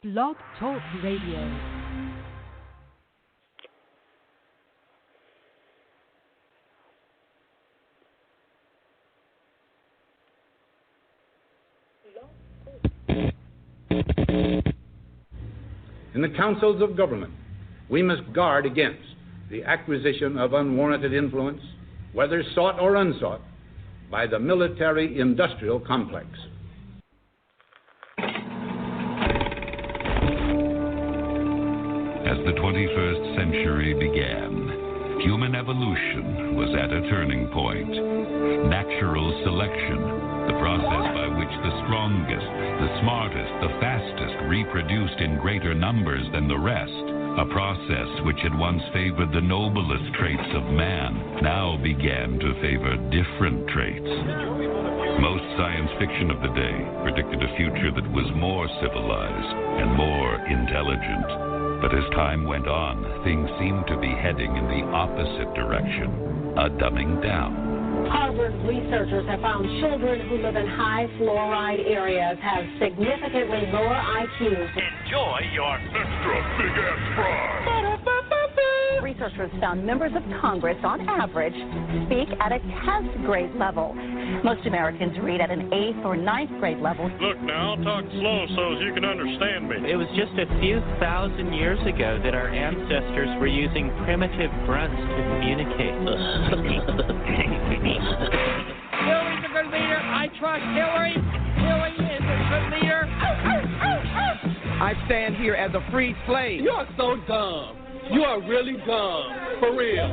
Blog Talk Radio. In the councils of government, we must guard against the acquisition of unwarranted influence, whether sought or unsought, by the military-industrial complex. As the 21st century began, human evolution was at a turning point. Natural selection, the process by which the strongest, the smartest, the fastest reproduced in greater numbers than the rest, a process which had once favored the noblest traits of man, now began to favor different traits. Most science fiction of the day predicted a future that was more civilized and more intelligent. But as time went on, things seemed to be heading in the opposite direction, a dumbing down. Harvard researchers have found children who live in high fluoride areas have significantly lower IQs. Enjoy your extra big-ass fries. Researchers found members of Congress, on average, speak at a 10th grade level. Most Americans read at an 8th or 9th grade level. Look now, I'll talk slow so as you can understand me. It was just a few thousand years ago that our ancestors were using primitive grunts to communicate. Hillary's a good leader. I trust Hillary. Hillary is a good leader. I stand here as a free slave. You are so dumb. You are really dumb. For real.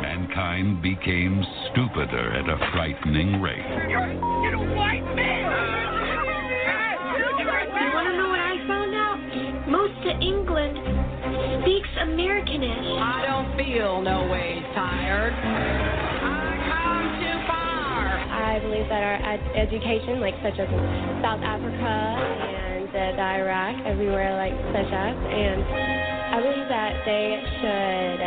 Mankind became stupider at a frightening rate. You're a white man. You want to know what I found out? Most of England speaks Americanish. I don't feel no ways tired. I come too far. I believe that our education, like such as in South Africa and the Iraq, everywhere like such as, and I believe that they should,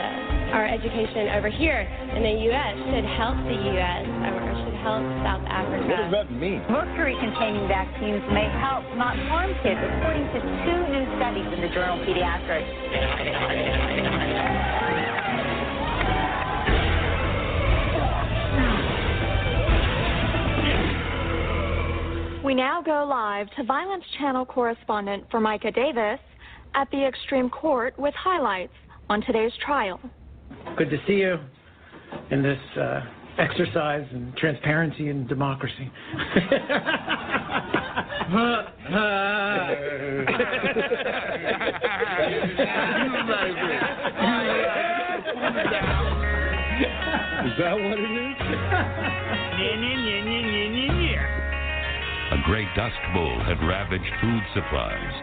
our education over here in the U.S. should help the U.S. or should help South Africa. What does that mean? Mercury-containing vaccines may help, not harm kids, according to 2 new studies in the journal Pediatrics. We now go live to Violence Channel correspondent Formica Davis at the Extreme Court with highlights on today's trial. Good to see you in this exercise in transparency and democracy. Is that what it is? A great dust bowl had ravaged food supplies,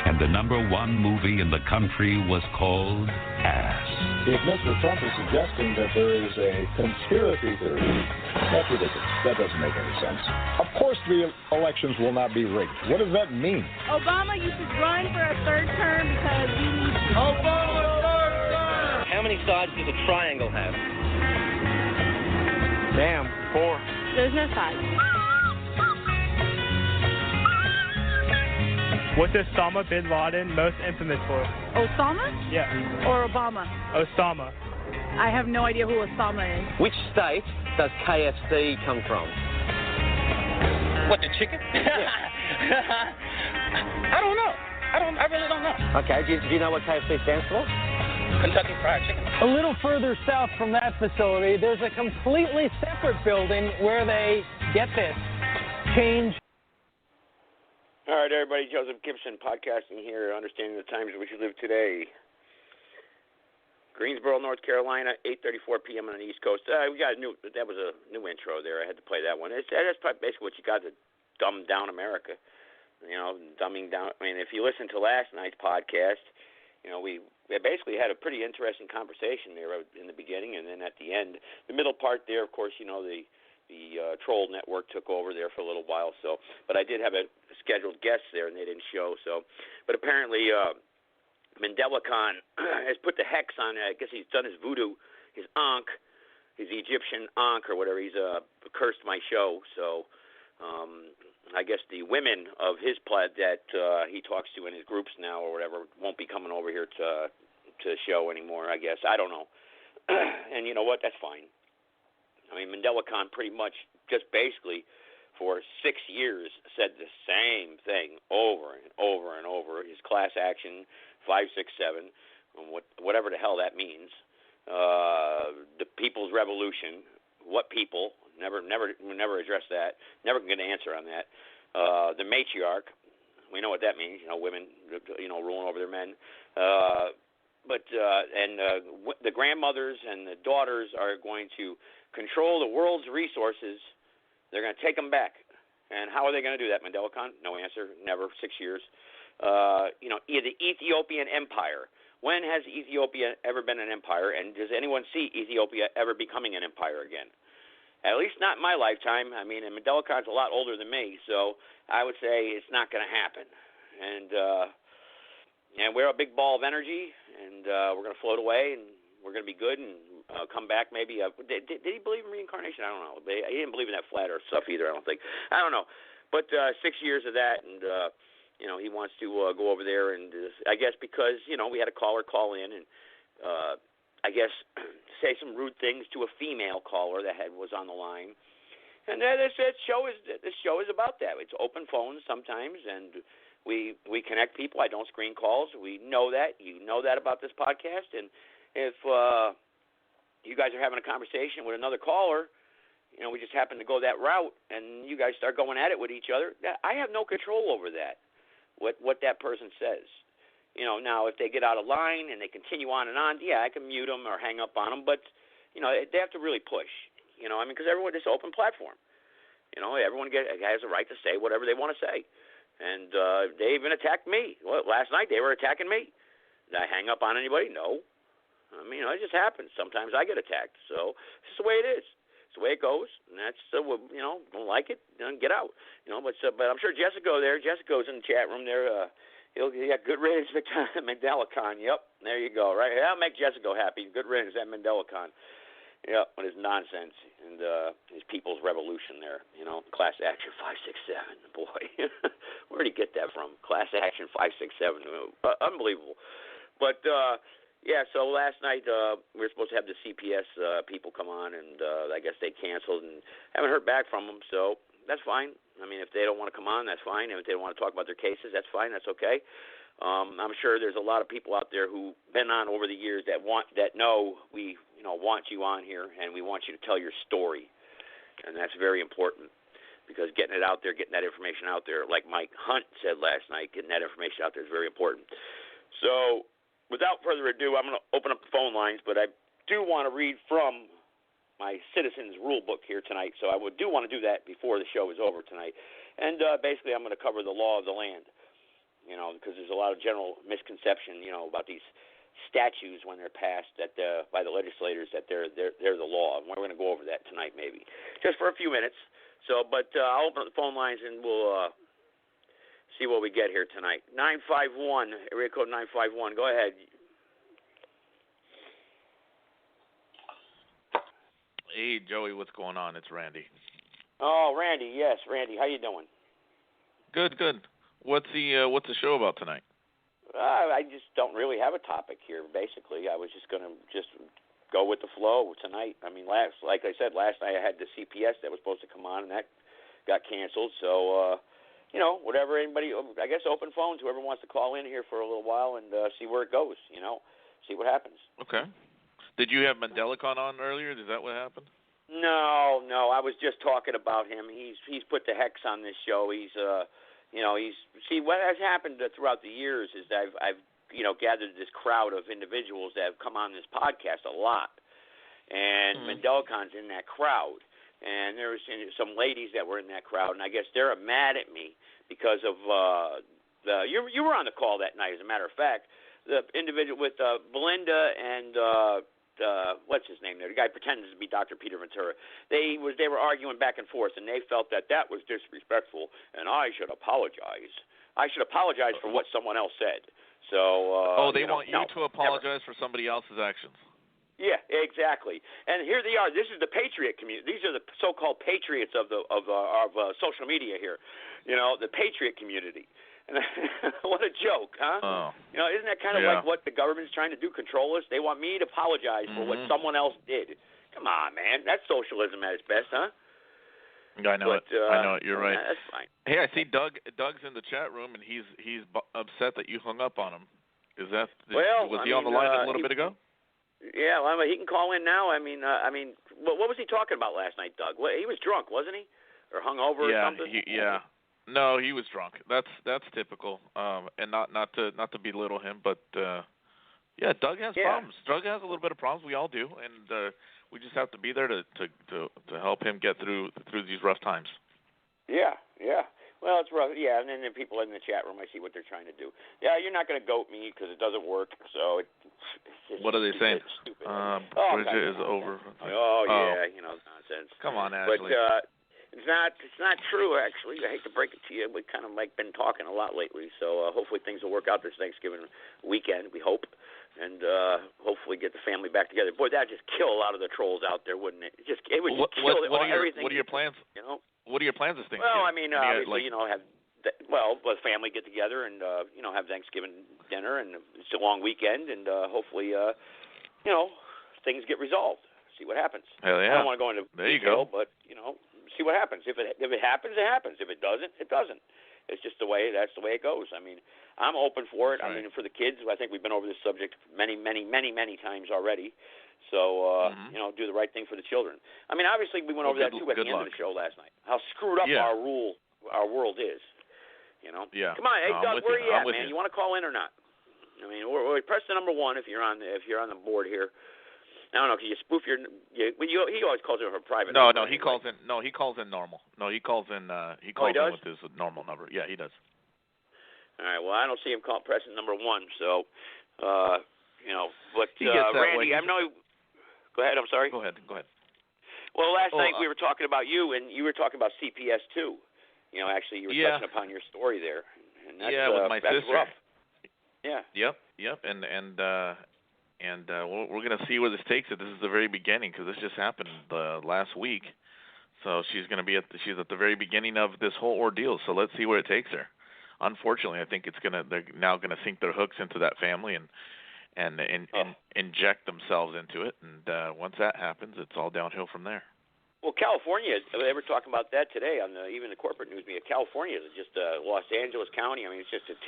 and the #1 movie in the country was called Ass. If Mr. Trump is suggesting that there is a conspiracy theory, that's ridiculous. That doesn't make any sense. Of course the elections will not be rigged. What does that mean? Obama, you should run for a 3rd term because we need you. Obama, 3rd term! How many sides does a triangle have? Damn, 4. There's no sides. What's Osama bin Laden most infamous for? Osama? Yeah. Or Obama? Osama. I have no idea who Osama is. Which state does KFC come from? What, the chicken? Yeah. I don't know. I really don't know. Okay, do you know what KFC stands for? Kentucky Fried Chicken. A little further south from that facility, there's a completely separate building where they, get this, change. All right, everybody, Joseph Gibson podcasting here, understanding the times in which you live today. Greensboro, North Carolina, 8:34 p.m. on the East Coast. That was a new intro there. I had to play that one. That's basically what you got to dumb down America. You know, dumbing down. I mean, if you listen to last night's podcast, you know, we basically had a pretty interesting conversation there in the beginning, and then at the end, the middle part there, of course, you know, the Troll Network took over there for a little while. So, but I did have a scheduled guest there, and they didn't show. So, but apparently, MandelaCon has put the hex on. I guess he's done his voodoo, his Ankh, his Egyptian Ankh or whatever. He's cursed my show. So, I guess the women of his plaid that he talks to in his groups now or whatever won't be coming over here to show anymore, I guess. I don't know. And you know what? That's fine. I mean, MandelaCon pretty much just basically for 6 years said the same thing over and over and over. His class action 567, whatever the hell that means. The People's Revolution. What people? Never addressed that. Never going to answer on that. The matriarch. We know what that means. Women, ruling over their men. But the grandmothers and the daughters are going to control the world's resources. They're going to take them back. And how are they going to do that, MandelaCon? No answer. Never. 6 years. The Ethiopian Empire. When has Ethiopia ever been an empire? And does anyone see Ethiopia ever becoming an empire again? At least not in my lifetime. I mean, and MandelaCon's a lot older than me, so I would say it's not going to happen. And we're a big ball of energy, and we're going to float away, and we're going to be good and come back maybe. Did he believe in reincarnation? I don't know. He didn't believe in that flat earth stuff either, I don't think. I don't know. But 6 years of that, and, he wants to go over there, and I guess because, we had a caller call in and I guess say some rude things to a female caller that was on the line. And this show is about that. It's open phones sometimes, and we connect people. I don't screen calls. We know that. You know that about this podcast. And if you guys are having a conversation with another caller, we just happen to go that route, and you guys start going at it with each other, I have no control over that, what that person says. Now if they get out of line and they continue on and on, I can mute them or hang up on them, but, they have to really push, because everyone, it's an open platform. Everyone has a right to say whatever they want to say. And they even attacked me. Well, last night they were attacking me. Did I hang up on anybody? No. I mean, it just happens. Sometimes I get attacked. So it's just the way it is. It's the way it goes. And that's, don't like it, get out. But I'm sure Jessica there. Jessica's in the chat room there. He got good riddance, MandelaCon. Yep, there you go. Right, that'll make Jessica happy. Good riddance, that MandelaCon. Yep, with his nonsense and his People's Revolution there. Class Action 567. Boy, where did he get that from? Class Action 567. Unbelievable. But so last night we were supposed to have the CPS people come on, and I guess they canceled, and haven't heard back from them. So that's fine. I mean, if they don't want to come on, that's fine. And if they don't want to talk about their cases, that's fine. That's okay. I'm sure there's a lot of people out there who've been on over the years that know we want you on here, and we want you to tell your story, and that's very important because getting it out there, getting that information out there, like Mike Hunt said last night, getting that information out there is very important. So, without further ado, I'm going to open up the phone lines, but I do want to read from my Citizens Rule Book here tonight, so I do want to do that before the show is over tonight. And basically, I'm going to cover the law of the land, because there's a lot of general misconception, about these statutes when they're passed by the legislators that they're the law, and we're going to go over that tonight maybe, just for a few minutes. So, but I'll open up the phone lines and we'll see what we get here tonight. 951, area code 951. Go ahead. Hey, Joey, what's going on? It's Randy. Oh, Randy, yes, Randy. How you doing? Good. What's the show about tonight? I just don't really have a topic here, basically. I was just going to go with the flow tonight. I mean, like I said, last night I had the CPS that was supposed to come on, and that got canceled. So, whatever anybody, I guess open phones, whoever wants to call in here for a little while and see where it goes, see what happens. Okay. Did you have MandelaCon on earlier? Is that what happened? No. I was just talking about him. He's put the hex on this show. He's what has happened throughout the years is that I've gathered this crowd of individuals that have come on this podcast a lot, and MandelaCon's in that crowd, and there was some ladies that were in that crowd, and I guess they're mad at me because of you were on the call that night, as a matter of fact, the individual with Belinda and what's his name there? The guy pretends to be Dr. Peter Ventura. They were arguing back and forth, and they felt that was disrespectful, and I should apologize. I should apologize for what someone else said. So. They want you to apologize for somebody else's actions. Yeah, exactly. And here they are. This is the patriot community. These are the so-called patriots of social media here. You know, the patriot community. And what a joke, huh? Oh. You know, isn't that kind of like what the government's trying to do? Control us? They want me to apologize for what someone else did. Come on, man. That's socialism at its best, huh? I know it. I know it. You're right. That's fine. Hey, I see Doug's in the chat room, and he's upset that you hung up on him. Is that was he on the line a little bit ago? Yeah, well, he can call in now. I mean, what was he talking about last night, Doug? He was drunk, wasn't he, or hungover or something? No, he was drunk. That's typical. And not to belittle him, but Doug has problems. Doug has a little bit of problems. We all do, and we just have to be there to help him get through these rough times. Yeah. Well, it's rough. Yeah, and then the people in the chat room, I see what they're trying to do. Yeah, you're not going to goat me because it doesn't work. So what are they saying? Bridget is over. Yeah, nonsense. Come on, Ashley. But it's not true, actually. I hate to break it to you. We've kind of been talking a lot lately. So hopefully things will work out this Thanksgiving weekend. We hope. And hopefully get the family back together. Boy, that'd just kill a lot of the trolls out there, wouldn't it? It would just kill everything. What are your plans? What are your plans this Thanksgiving? Well, I mean, obviously, have the family get together and have Thanksgiving dinner, and it's a long weekend, and hopefully, things get resolved. See what happens. Hell yeah! I don't want to go into detail, but see what happens. If it happens, it happens. If it doesn't, it doesn't. It's just that's the way it goes. I mean, I'm open for it. Right. I mean, for the kids, I think we've been over this subject many times already. So, do the right thing for the children. I mean, obviously, we went over that, too, at the end of the show last night. How screwed up our world is, Yeah. Come on, hey, Doug, where are you at, man? You want to call in or not? I mean, press the number 1 if you're on the board here. I don't know, can you spoof he always calls it for private. No, he calls in. No, he calls in normal. No, he calls in. He calls in with his normal number. Yeah, he does. All right. Well, I don't see him pressing number 1. So, But Randy, I know. Go ahead. I'm sorry. Go ahead. Well, last night we were talking about you, and you were talking about CPS too. Actually, you were touching upon your story there, and that's, with my sister. Rough. Yeah. Yep. And we're going to see where this takes it. This is the very beginning because this just happened last week. So she's going to be she's at the very beginning of this whole ordeal. So let's see where it takes her. Unfortunately, I think they're now going to sink their hooks into that family and inject themselves into it. And once that happens, it's all downhill from there. Well, California, they were talking about that today on even the corporate news media. California is just Los Angeles County. I mean, it's just it's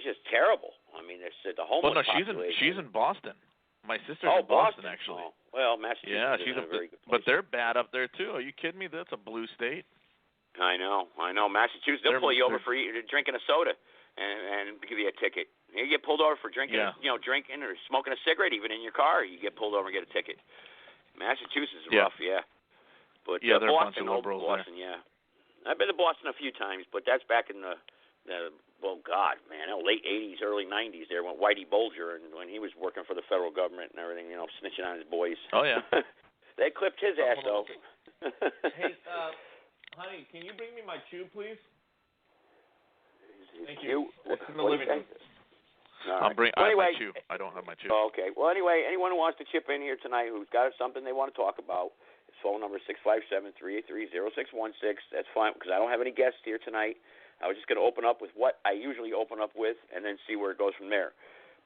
just terrible. I mean, it's the homeless population. She's in Boston. My sister's in Boston, actually. Oh. Well, Massachusetts. Yeah, she's in a very good place. But they're bad up there too. Are you kidding me? That's a blue state. I know. Massachusetts, they'll pull you over for drinking a soda and give you a ticket. You get pulled over for drinking, drinking or smoking a cigarette, even in your car. You get pulled over and get a ticket. Massachusetts is rough, yeah. But they're Boston, a bunch of liberals Boston, there. Yeah. I've been to Boston a few times, but that's back in the late 80s, early 90s there when Whitey Bulger, and when he was working for the federal government and everything, snitching on his boys. Oh, yeah. They clipped his ass, though. Hey, honey, can you bring me my chew, please? Thank you. It's in the living room. I have my chew. I don't have my chew. Oh, okay. Well, anyway, anyone who wants to chip in here tonight who's got something they want to talk about, his phone number is 657-383-0616. That's fine because I don't have any guests here tonight. I was just going to open up with what I usually open up with and then see where it goes from there.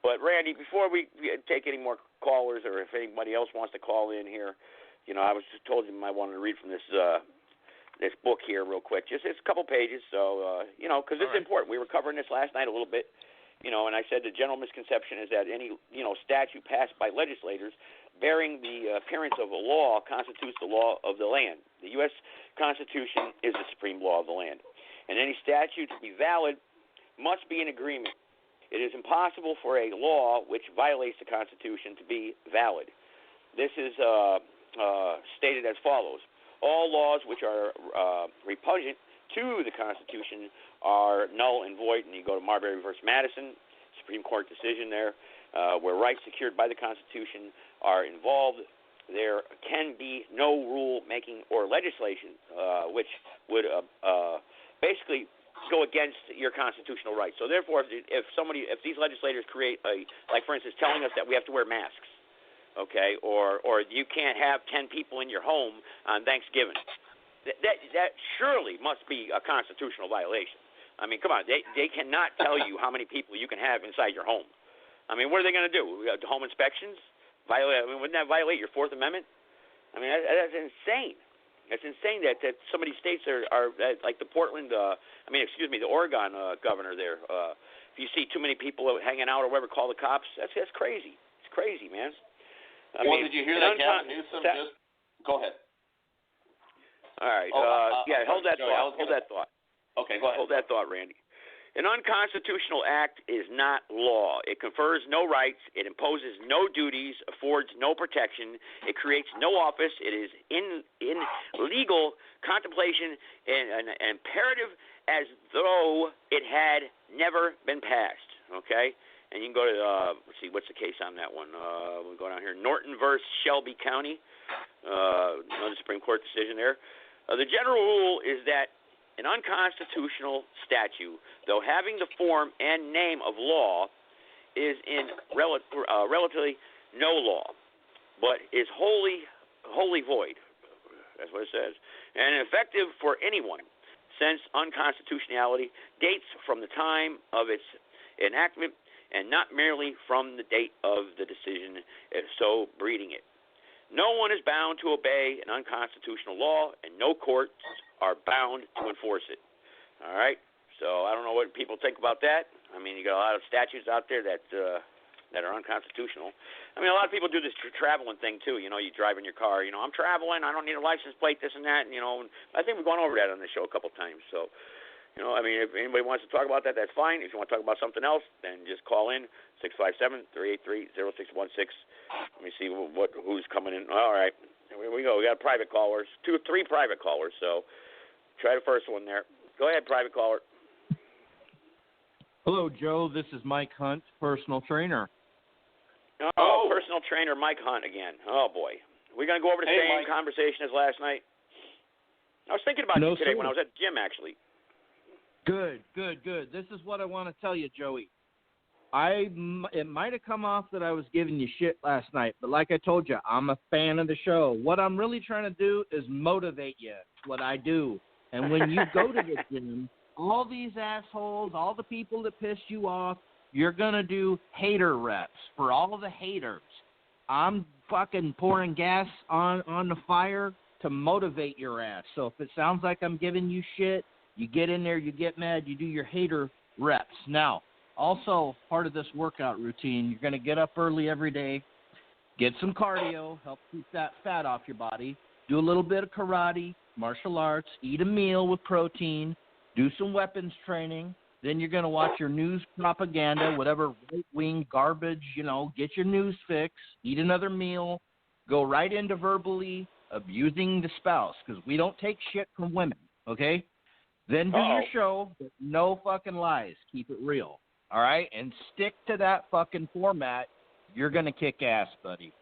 But, Randy, before we take any more callers or if anybody else wants to call in here, I was just told you I wanted to read from this book here real quick. It's a couple pages, so, because it's important. We were covering this last night a little bit, and I said the general misconception is that any, statute passed by legislators bearing the appearance of a law constitutes the law of the land. The U.S. Constitution is the supreme law of the land. And any statute to be valid must be in agreement. It is impossible for a law which violates the Constitution to be valid. This is stated as follows. All laws which are repugnant to the Constitution are null and void. And you go to Marbury v. Madison, Supreme Court decision there, where rights secured by the Constitution are involved. There can be no rule-making or legislation which would basically go against your constitutional rights. So therefore, if these legislators create like for instance, telling us that we have to wear masks, okay, or you can't have 10 people in your home on Thanksgiving. That surely must be a constitutional violation. I mean, come on, they cannot tell you how many people you can have inside your home. I mean, what are they going to do? Home inspections? Wouldn't that violate your Fourth Amendment? I mean, that's insane. It's insane that some of these states are like the Portland, the Oregon governor there. If you see too many people hanging out or whatever, call the cops. That's crazy. It's crazy, man. Did you hear that Gavin Newsom just? Go ahead. All right. Hold that thought. Hold that thought. Okay, go ahead. Hold that thought, Randy. An unconstitutional act is not law. It confers no rights. It imposes no duties, affords no protection. It creates no office. It is in legal contemplation and imperative as though it had never been passed. Okay? And you can go to, let's see, what's the case on that one? We'll go down here. Norton versus Shelby County. Another Supreme Court decision there. The general rule is that an unconstitutional statute, though having the form and name of law, is in relatively no law, but is wholly void. That's what it says. And effective for anyone, since unconstitutionality dates from the time of its enactment and not merely from the date of the decision, so breeding it. No one is bound to obey an unconstitutional law, and no courts are bound to enforce it. All right? So I don't know what people think about that. I mean, you got a lot of statutes out there that are unconstitutional. I mean, a lot of people do this traveling thing, too. You know, you drive in your car. You know, I'm traveling. I don't need a license plate, this and that. And, you know, I think we've gone over that on the show a couple of times. So, you know, I mean, if anybody wants to talk about that, that's fine. If you want to talk about something else, then just call in, 657-383-0616. Let me see who's coming in. All right. Here we go. We got private callers. 3 private callers. So try the first one there. Go ahead, private caller. Hello, Joe. This is Mike Hunt, personal trainer. Oh, personal trainer Mike Hunt again. Oh, boy. We're going to go over the same conversation as last night. I was thinking about you today when I was at the gym, actually. Good. This is what I want to tell you, Joey. It might have come off that I was giving you shit last night, but like I told you, I'm a fan of the show. What I'm really trying to do is motivate you. It's what I do. And when you go to the gym, all these assholes, all the people that pissed you off, you're going to do hater reps for all the haters. I'm fucking pouring gas on the fire to motivate your ass. So if it sounds like I'm giving you shit, you get in there, you get mad, you do your hater reps. Now, also, part of this workout routine, you're going to get up early every day, get some cardio, help keep that fat off your body, do a little bit of karate, martial arts, eat a meal with protein, do some weapons training. Then you're going to watch your news propaganda, whatever right-wing garbage, you know, get your news fix, eat another meal, go right into verbally abusing the spouse, because we don't take shit from women, okay? Then do your show, but no fucking lies. Keep it real, all right? And stick to that fucking format. You're going to kick ass, buddy.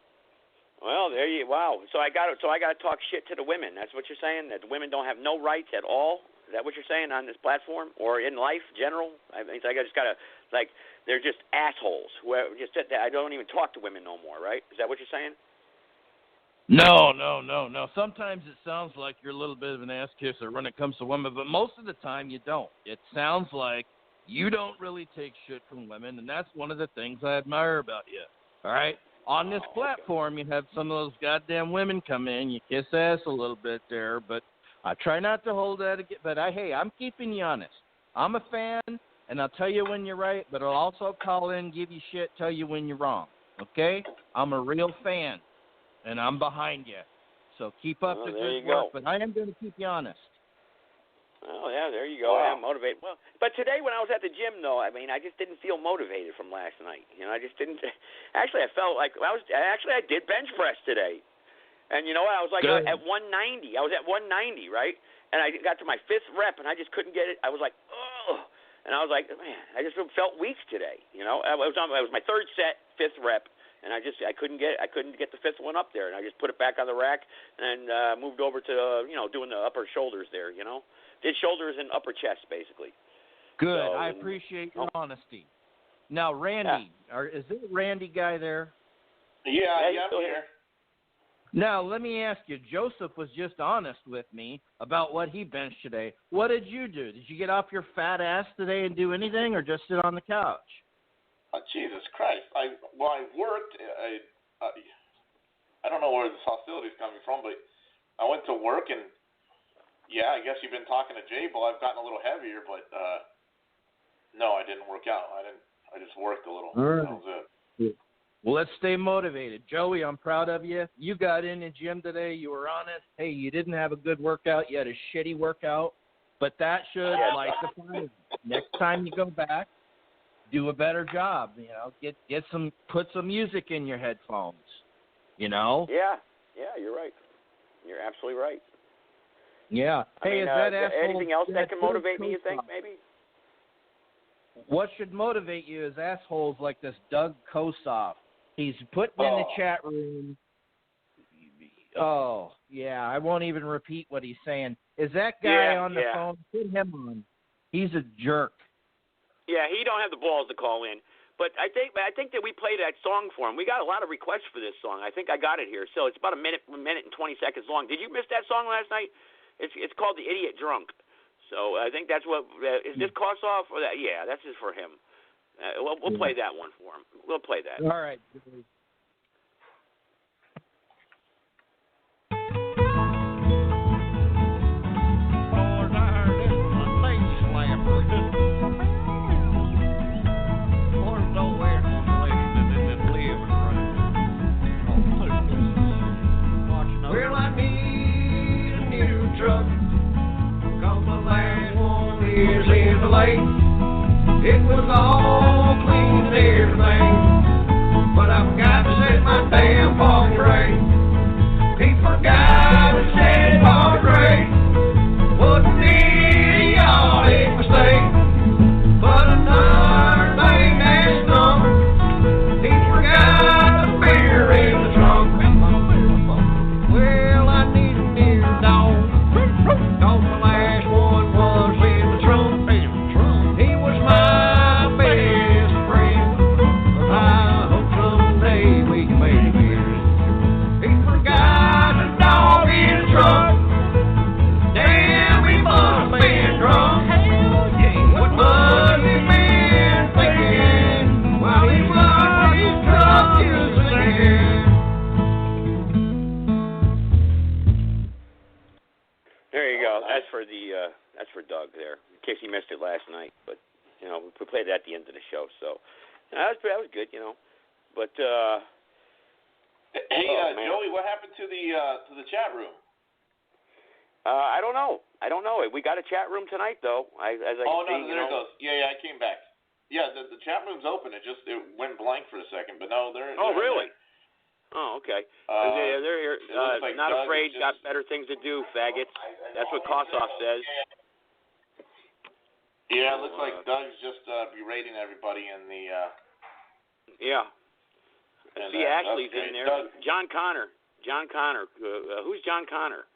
Well, wow. So I got to talk shit to the women. That's what you're saying? That the women don't have no rights at all? Is that what you're saying on this platform or in life general? I mean, I just got to, like, they're just assholes. Just that I don't even talk to women no more, right? Is that what you're saying? No. Sometimes it sounds like you're a little bit of an ass kisser when it comes to women, but most of the time you don't. It sounds like you don't really take shit from women, and that's one of the things I admire about you, all right? On this platform, you have some of those goddamn women come in, you kiss ass a little bit there, but I try not to hold that again, but hey, I'm keeping you honest. I'm a fan, and I'll tell you when you're right, but I'll also call in, give you shit, tell you when you're wrong, okay? I'm a real fan, and I'm behind you. So keep up the good work, but I am going to keep you honest. Oh, yeah, there you go. Wow. I am motivated. Well, but today when I was at the gym, though, I mean, I just didn't feel motivated from last night. You know, I just didn't. Actually, I felt like I did bench press today. And you know what? I was like at 190. I was at 190, right? And I got to my 5th rep, and I just couldn't get it. I was like, oh. And I was like, man, I just felt weak today. You know, it was my 3rd set, 5th rep, and I couldn't get the 5th one up there. And I just put it back on the rack and moved over to doing the upper shoulders there. You know, did shoulders and upper chest basically. Good. So, I appreciate your honesty. Now, Randy, is there a Randy guy there? Yeah, I'm here. Now, let me ask you, Joseph was just honest with me about what he benched today. What did you do? Did you get off your fat ass today and do anything, or just sit on the couch? Jesus Christ. I worked. I don't know where this hostility is coming from, but I went to work, and, yeah, I guess you've been talking to J-Bull. I've gotten a little heavier, but, no, I didn't work out. I just worked a little. Right. That was it. Well, let's stay motivated. Joey, I'm proud of you. You got in the gym today. You were honest. Hey, you didn't have a good workout. You had a shitty workout. But that should light the fire. Next time you go back, do a better job. You know, put some music in your headphones. You know? Yeah, you're right. You're absolutely right. Yeah. Hey, is that anything else that can motivate me, you think, maybe? What should motivate you is assholes like this Doug Kosoff. He's putting in the chat room. Oh, yeah, I won't even repeat what he's saying. Is that guy on the phone? Put him on. He's a jerk. Yeah, he don't have the balls to call in. But I think that we played that song for him. We got a lot of requests for this song. I think I got it here. So it's about a minute and 20 seconds long. Did you miss that song last night? It's called The Idiot Drunk. So I think that's what is this Kosoff or that? Yeah, that's just for him. We'll play that one for him. We'll play that. All right. Well, I need a new truck. Years in the lake, it was all clean and everything, but I've got to set my damn paw straight. He forgot to set his paw straight. What an idiotic mistake, but another thing that's dumb, he forgot the beer in the trunk. Well, I need a new dog, cause the last one was in the trunk. He was my best friend. I hope someday we can make it. He forgot the dog in the trunk. Damn, he must have been drunk. What must he been thinking while he was his truck just singing? There you go. That's for Doug there. In case he missed it last night, but you know we played it at the end of the show, so that was good, you know. But hey, Joey, what happened to the chat room? I don't know. We got a chat room tonight, though. There it goes. Yeah, I came back. Yeah, the chat room's open. It went blank for a second, but no, they're. Oh, really? Oh, okay. They're here. Like not Doug afraid. Got better things to do, faggots. That's what Kosoff says. Yeah, it looks like Doug's just berating everybody in the. Yeah. See, Ashley's in there. Doug. John Connor. Who's John Connor?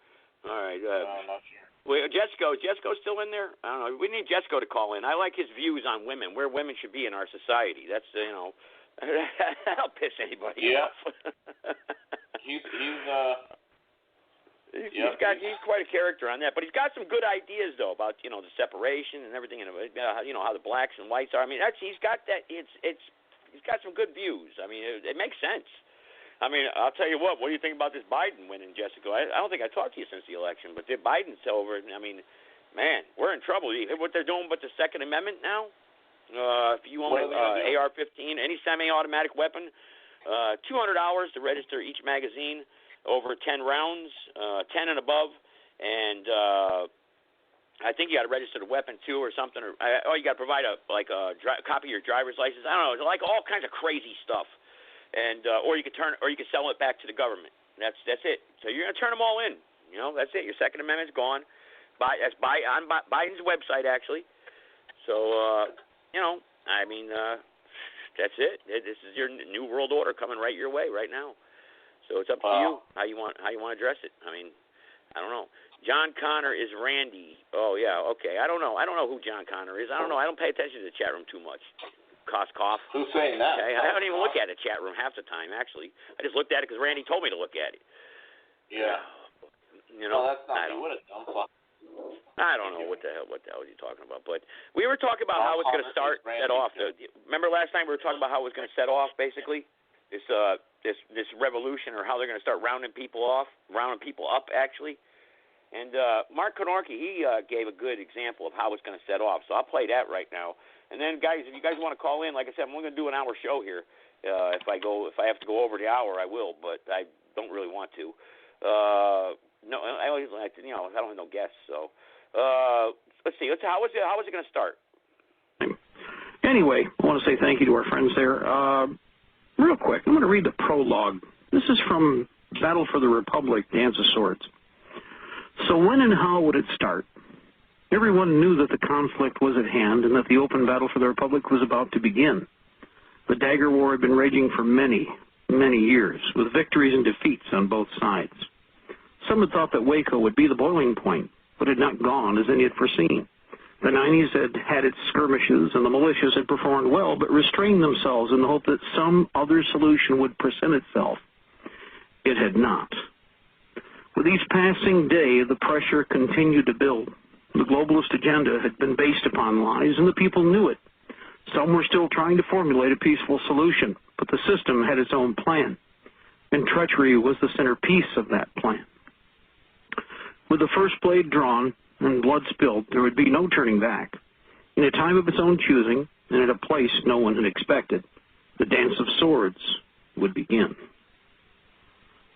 All right. I'm not sure. Wait, Jesco's still in there? I don't know. We need Jesco to call in. I like his views on women, where women should be in our society. That's that'll piss anybody off. He's quite a character on that, but he's got some good ideas though about the separation and everything, and how the blacks and whites are. I mean, he's got that. He's got some good views. I mean, it makes sense. I mean, I'll tell you what. What do you think about this Biden winning, Jessica? I don't think I talked to you since the election, but if Biden's over, I mean, man, we're in trouble. You hear what they're doing with the Second Amendment now? If you own an AR-15, any semi-automatic weapon, $200 to register each magazine, over 10 rounds, 10 and above, and I think you got to register the weapon too, or something. Or you got to provide a copy of your driver's license. I don't know. It's like all kinds of crazy stuff, and or you could sell it back to the government. That's it. So you're gonna turn them all in. That's it. Your Second Amendment's gone. That's on Biden's website actually. So I mean, that's it. This is your new world order coming right your way right now. So it's up to you how you want to address it. I mean, I don't know. John Connor is Randy. Oh yeah, okay. I don't know who John Connor is. I don't know. I don't pay attention to the chat room too much. Koskov. Who's saying that? Okay? I don't even look at the chat room half the time, actually. I just looked at it because Randy told me to look at it. Yeah. You know, well, that's not me. What a dumb fuck. I don't know what the hell are you talking about, but we were talking about how it's going to start set off. Remember last time we were talking about how it was going to set off, basically, this revolution, or how they're going to start rounding people up, actually. And Mark Konorki, he gave a good example of how it's going to set off. So I'll play that right now. And then, guys, if you guys want to call in, like I said, I'm only going to do an hour show here. If I have to go over the hour, I will, but I don't really want to. No, I always like to, I don't have no guests. So let's see. How is it going to start? Anyway, I want to say thank you to our friends there. Real quick, I'm going to read the prologue. This is from Battle for the Republic, Dance of Swords. So when and how would it start? Everyone knew that the conflict was at hand and that the open battle for the Republic was about to begin. The Dagger War had been raging for many, many years, with victories and defeats on both sides. Some had thought that Waco would be the boiling point, but had not gone as any had foreseen. The 90s had had its skirmishes, and the militias had performed well, but restrained themselves in the hope that some other solution would present itself. It had not. With each passing day, the pressure continued to build. The globalist agenda had been based upon lies, and the people knew it. Some were still trying to formulate a peaceful solution, but the system had its own plan, and treachery was the centerpiece of that plan. With the first blade drawn and blood spilled, there would be no turning back. In a time of its own choosing, and at a place no one had expected, the Dance of Swords would begin.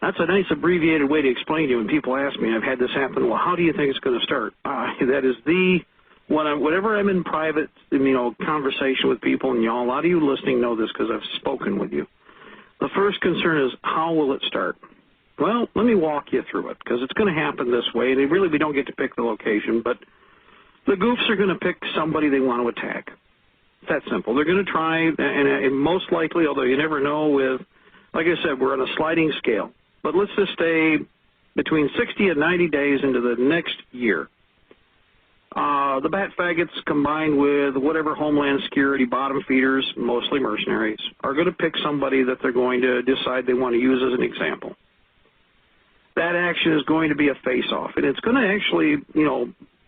That's a nice abbreviated way to explain to you when people ask me, I've had this happen, well, how do you think it's going to start? That is whenever I'm in private, conversation with people, and a lot of you listening know this because I've spoken with you, the first concern is, how will it start? Well, let me walk you through it, because it's going to happen this way, and we don't get to pick the location, but the goofs are going to pick somebody they want to attack. It's that simple. They're going to try, and most likely, although you never know with, like I said, we're on a sliding scale. But let's just stay between 60 and 90 days into the next year. The bat faggots combined with whatever Homeland Security bottom feeders, mostly mercenaries, are going to pick somebody that they're going to decide they want to use as an example. That action is going to be a face-off, and it's going to actually,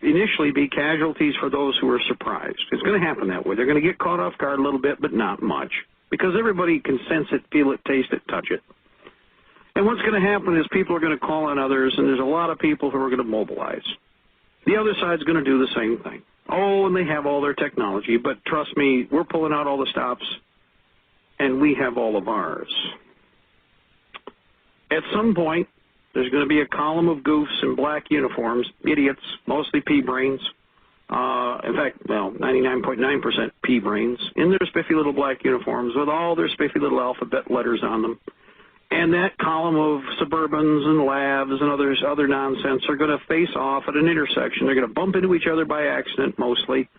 initially be casualties for those who are surprised. It's going to happen that way. They're going to get caught off guard a little bit, but not much, because everybody can sense it, feel it, taste it, touch it. And what's going to happen is people are going to call on others, and there's a lot of people who are going to mobilize. The other side's going to do the same thing. Oh, and they have all their technology, but trust me, we're pulling out all the stops, and we have all of ours. At some point, there's going to be a column of goofs in black uniforms, idiots, mostly pea-brains. In fact, 99.9% pea-brains, in their spiffy little black uniforms with all their spiffy little alphabet letters on them. And that column of Suburbans and Labs and other nonsense are going to face off at an intersection. They're going to bump into each other by accident, mostly.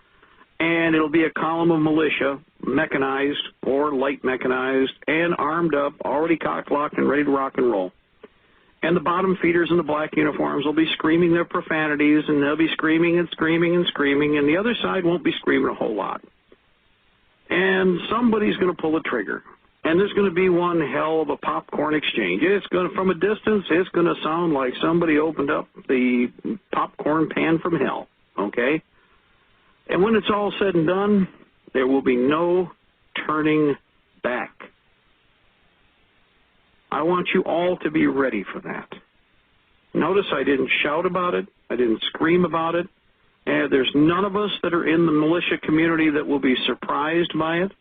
And it'll be a column of militia, mechanized or light mechanized, and armed up, already cock-locked and ready to rock and roll. And the bottom feeders in the black uniforms will be screaming their profanities, and they'll be screaming and screaming and screaming, and the other side won't be screaming a whole lot. And somebody's going to pull the trigger. And there's going to be one hell of a popcorn exchange. It's going to, from a distance, it's going to sound like somebody opened up the popcorn pan from hell, okay? And when it's all said and done, there will be no turning back. I want you all to be ready for that. Notice I didn't shout about it. I didn't scream about it. And there's none of us that are in the militia community that will be surprised by it.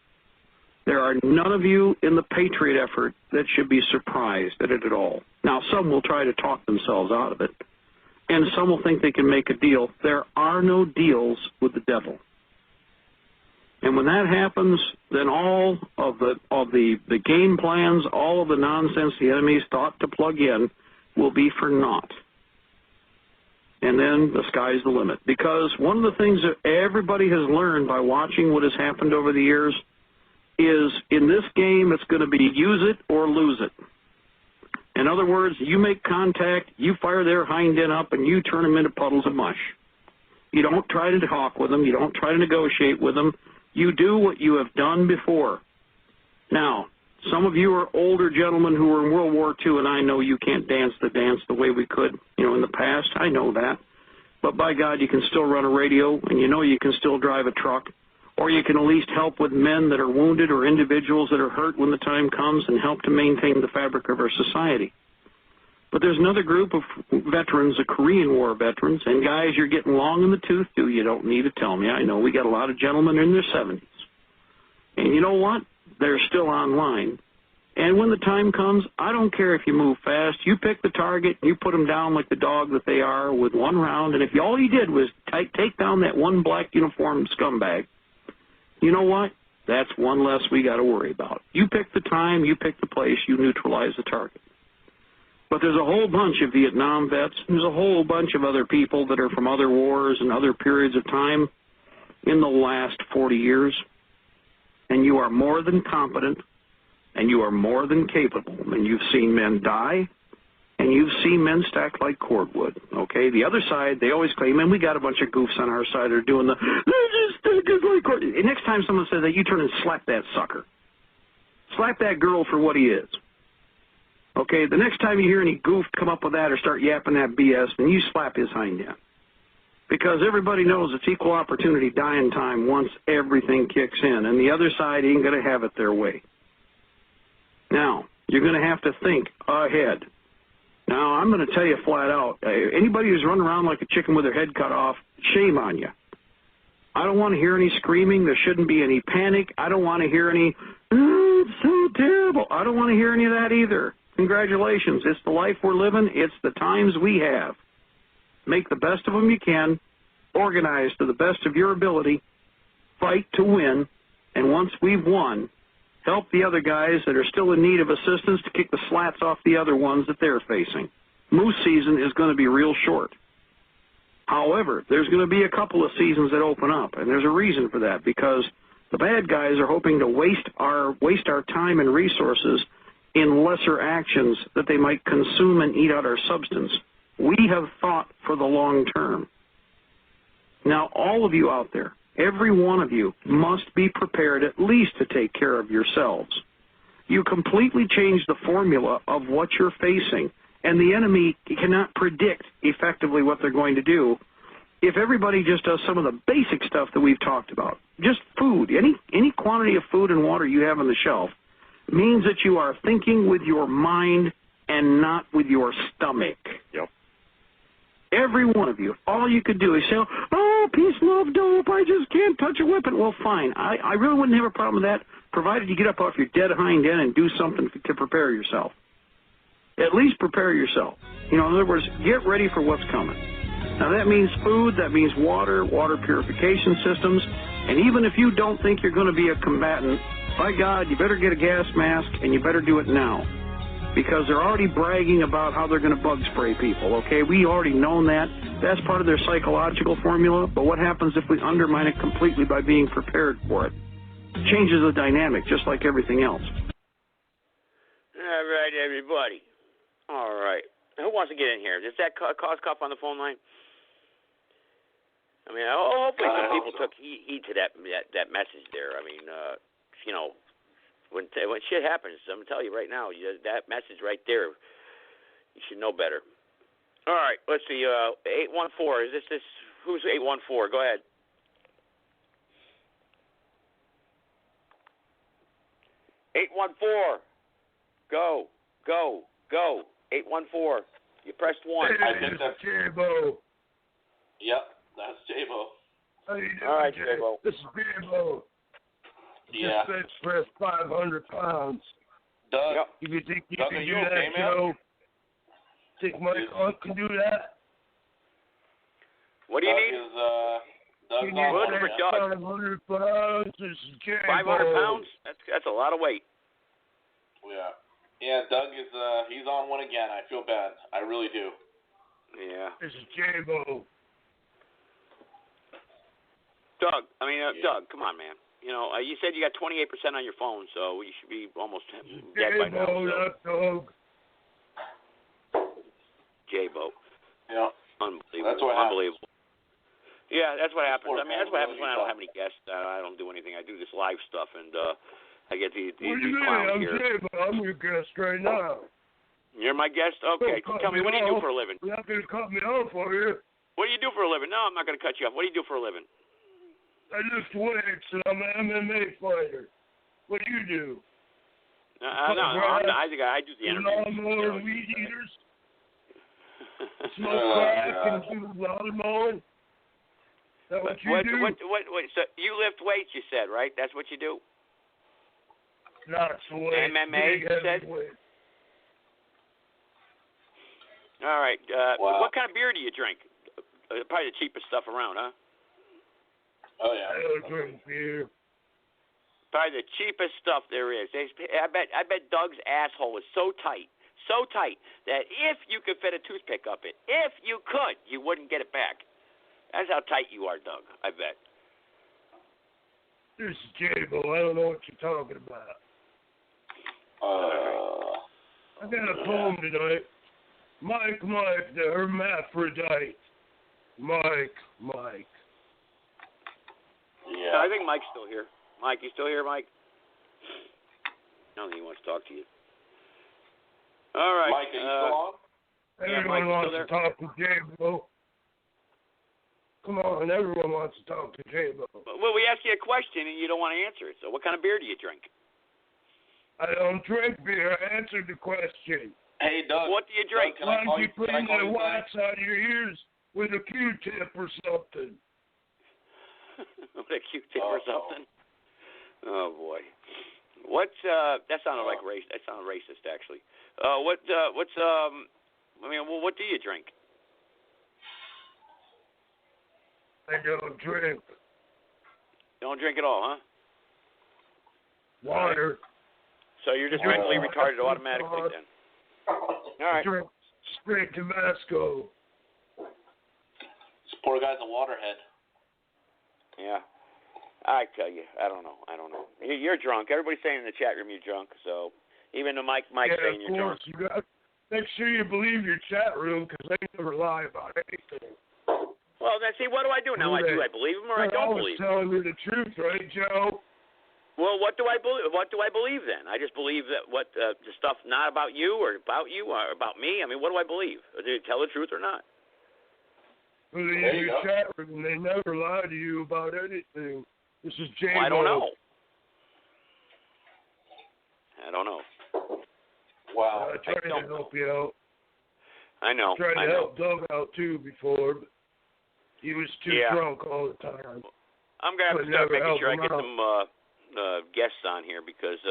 There are none of you in the Patriot effort that should be surprised at it at all. Now, some will try to talk themselves out of it, and some will think they can make a deal. There are no deals with the devil. And when that happens, then all of the game plans, all of the nonsense the enemies thought to plug in will be for naught. And then the sky's the limit. Because one of the things that everybody has learned by watching what has happened over the years is in this game it's going to be use it or lose it. In other words, you make contact, you fire their hind end up, and you turn them into puddles of mush. You don't try to talk with them. You don't try to negotiate with them. You do what you have done before. Now, some of you are older gentlemen who were in World War II, and I know you can't dance the dance the way we could, in the past. I know that. But by God, you can still run a radio, and you can still drive a truck, or you can at least help with men that are wounded or individuals that are hurt when the time comes and help to maintain the fabric of our society. But there's another group of veterans, the Korean War veterans, and guys, you're getting long in the tooth, too. You don't need to tell me. I know we got a lot of gentlemen in their 70s. And you know what? They're still online. And when the time comes, I don't care if you move fast. You pick the target, you put them down like the dog that they are with one round, and if all you did was take down that one black uniformed scumbag, you know what? That's one less we got to worry about. You pick the time, you pick the place, you neutralize the target. But there's a whole bunch of Vietnam vets. There's a whole bunch of other people that are from other wars and other periods of time in the last 40 years. And you are more than competent, and you are more than capable. And you've seen men die, and you've seen men stacked like cordwood, okay? The other side, they always claim, man, we got a bunch of goofs on our side that are doing they're just stacked like cordwood. And next time someone says that, you turn and slap that sucker. Slap that girl for what he is. Okay, the next time you hear any goof come up with that or start yapping that BS, then you slap his hind end. Because everybody knows it's equal opportunity dying time once everything kicks in, and the other side ain't going to have it their way. Now, you're going to have to think ahead. Now, I'm going to tell you flat out, anybody who's running around like a chicken with their head cut off, shame on you. I don't want to hear any screaming. There shouldn't be any panic. I don't want to hear any, oh, it's so terrible. I don't want to hear any of that either. Congratulations. It's the life we're living. It's the times we have. Make the best of them you can. Organize to the best of your ability. Fight to win. And once we've won, help the other guys that are still in need of assistance to kick the slats off the other ones that they're facing. Moose season is going to be real short. However, there's going to be a couple of seasons that open up, and there's a reason for that, because the bad guys are hoping to waste our time and resources in lesser actions that they might consume and eat out our substance. We have thought for the long term. Now, all of you out there, every one of you must be prepared at least to take care of yourselves. You completely change the formula of what you're facing, and the enemy cannot predict effectively what they're going to do if everybody just does some of the basic stuff that we've talked about. Just food, any quantity of food and water you have on the shelf means that you are thinking with your mind and not with your stomach. Yep. Every one of you. All you could do is say, oh, peace, love, dope, I just can't touch a weapon. Well, fine. I really wouldn't have a problem with that, provided you get up off your dead hind end and do something to prepare yourself. At least prepare yourself. In other words, get ready for what's coming. Now, that means food, that means water purification systems, and even if you don't think you're going to be a combatant, by God, you better get a gas mask, and you better do it now. Because they're already bragging about how they're going to bug spray people, okay? We already known that. That's part of their psychological formula, but what happens if we undermine it completely by being prepared for it? It changes the dynamic, just like everything else. All right, everybody. All right. Who wants to get in here? Is that cause cup on the phone line? I mean, hopefully some people took heed to that message there. I mean, when shit happens, I'm going to tell you right now, that message right there, you should know better. All right, let's see. 814, is this? Who's 814? Go ahead. Go. 814. You pressed 1. Hey, this is J-Bo. Yep, that's J-Bo. How you doing, all right, Jay? J-Bo. This is J-Bo. Yeah. Just bench press 500 pounds. Doug, if you think you Doug, can are do you that, okay, man? Joe, think my aunt can do that? What do you need? Doug's on looking for Doug. 500 pounds. This is J-Bo. 500 pounds? That's a lot of weight. Yeah. Yeah, Doug is he's on one again. I feel bad. I really do. Yeah. This is J-Bo. Doug, come on, man. You said you got 28% on your phone, so you should be almost dead by now. J-Bo, J-Bo. Yeah. Unbelievable. That's what Unbelievable. Yeah, that's what happens. I mean, that's what happens when I don't have any guests. I don't do anything. I do this live stuff, and I get these clowns here. I'm your guest right now. You're my guest? Okay. Tell me, what do you do for a living? You're not going to cut me off, are you? What do you do for a living? No, I'm not going to cut you off. What do you do for a living? I lift weights, and I'm an MMA fighter. What do you do? No, I think I do the interview. Lawnmower and weed eaters? Smoke crack and do lawn mowing? Is that what you do? So you lift weights, you said, right? That's what you do? Not so weights. MMA, you said? Weight. All right. What kind of beer do you drink? Probably the cheapest stuff around, huh? Oh, yeah. I don't drink beer. Probably the cheapest stuff there is. I bet Doug's asshole is so tight that if you could fit a toothpick up it, if you could, you wouldn't get it back. That's how tight you are, Doug, I bet. This is J-Bo. I don't know what you're talking about. I got a poem tonight. Mike, the hermaphrodite. Mike. Yeah. I think Mike's still here. Mike, you still here, Mike? I don't think he wants to talk to you. All right. Mike, are you still on? Everyone wants to talk to J-Bo. Come on, everyone wants to talk to J-Bo. Well, we asked you a question and you don't want to answer it. So what kind of beer do you drink? I don't drink beer. I answered the question. Hey, Doug. What do you drink? Why don't you put in the wax out of your ears with a Q-tip or something? With a Q-tip or something? Oh, boy. What's that sounded like race. That sounded racist, actually. What do you drink? I don't drink. You don't drink at all, huh? Water. So you're just mentally retarded automatically then. All right. Drink straight Tabasco. This poor guy's a waterhead. Yeah. I tell you, I don't know. You're drunk. Everybody's saying in the chat room you're drunk. So even the Mike's saying you're drunk. You got make sure you believe your chat room because they never lie about anything. Well, then see, what do I do now? I believe him or I don't believe him? Telling you the truth, right, Joe? Well, what do I believe? What do I believe then? I just believe that the stuff not about you or about me. I mean, what do I believe? Do you tell the truth or not? Believe your chat room. They never lie to you about anything. This is J-Bo. Well, I don't know. Wow. I tried to help you out. I know. Tried to help Doug out too before, but he was too drunk all the time. I'm gonna have to start making sure I get some guests on here because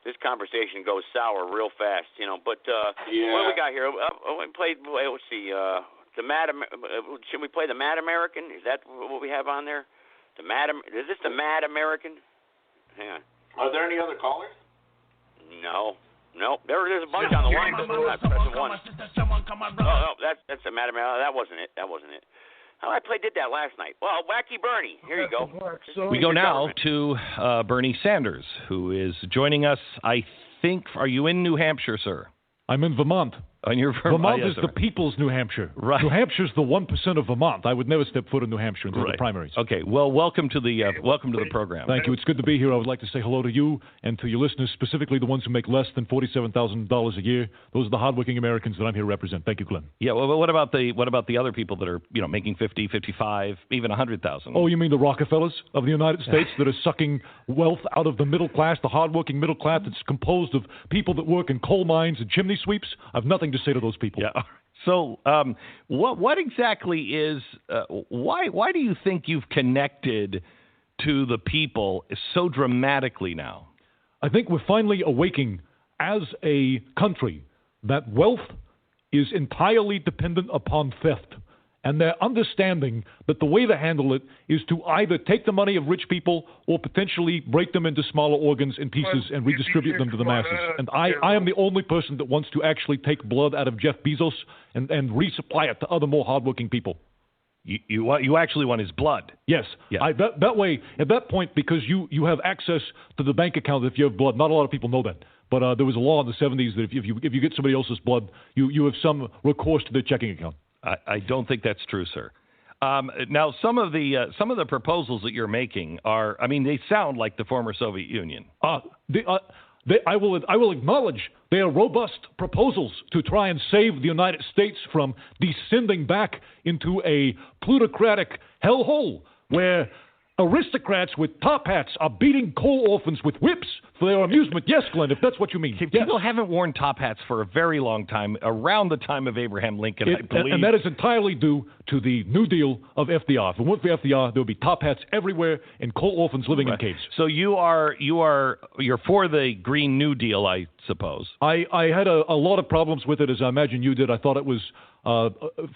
this conversation goes sour real fast, you know. But what do we got here? Let's see. Should we play the Mad American? Is that what we have on there? Is this the Mad American? Hang on. Are there any other callers? No. There's a bunch on the line, but I'm not pressing one. Oh, that's the Mad American. That wasn't it. I did that last night. Well, Wacky Bernie. Here you go. We go now to Bernie Sanders, who is joining us, I think. Are you in New Hampshire, sir? I'm in Vermont. And you're Vermont is the people's New Hampshire. Right. New Hampshire's the 1% of Vermont. I would never step foot in New Hampshire until the primaries. Okay. Well, welcome to the program. Thank you. It's good to be here. I would like to say hello to you and to your listeners, specifically the ones who make less than $47,000 a year. Those are the hardworking Americans that I'm here to represent. Thank you, Glenn. Yeah. Well, what about the other people that are making 50, 55, even 100,000? Oh, you mean the Rockefellers of the United States that are sucking wealth out of the middle class, the hardworking middle class that's composed of people that work in coal mines and chimney sweeps? I have nothing to say to those people. Yeah. So, what exactly is why do you think you've connected to the people so dramatically now? I think we're finally awaking as a country that wealth is entirely dependent upon theft. And they're understanding that the way to handle it is to either take the money of rich people or potentially break them into smaller organs in pieces and redistribute them to the masses. And I am the only person that wants to actually take blood out of Jeff Bezos and resupply it to other more hardworking people. You actually want his blood? Yes. Yeah. That way, at that point, because you have access to the bank account if you have blood. Not a lot of people know that. But there was a law in the 70s that if you get somebody else's blood, you have some recourse to their checking account. I don't think that's true, sir. Now, some of the proposals that you're making are, I mean, they sound like the former Soviet Union. I will acknowledge they are robust proposals to try and save the United States from descending back into a plutocratic hellhole where aristocrats with top hats are beating coal orphans with whips for their amusement. Yes, Glenn, if that's what you mean. People haven't worn top hats for a very long time, around the time of Abraham Lincoln, I believe. And that is entirely due to the New Deal of FDR. If it weren't for FDR, there would be top hats everywhere and coal orphans living in caves. So you're for the Green New Deal, I suppose. I had a lot of problems with it, as I imagine you did. I thought it was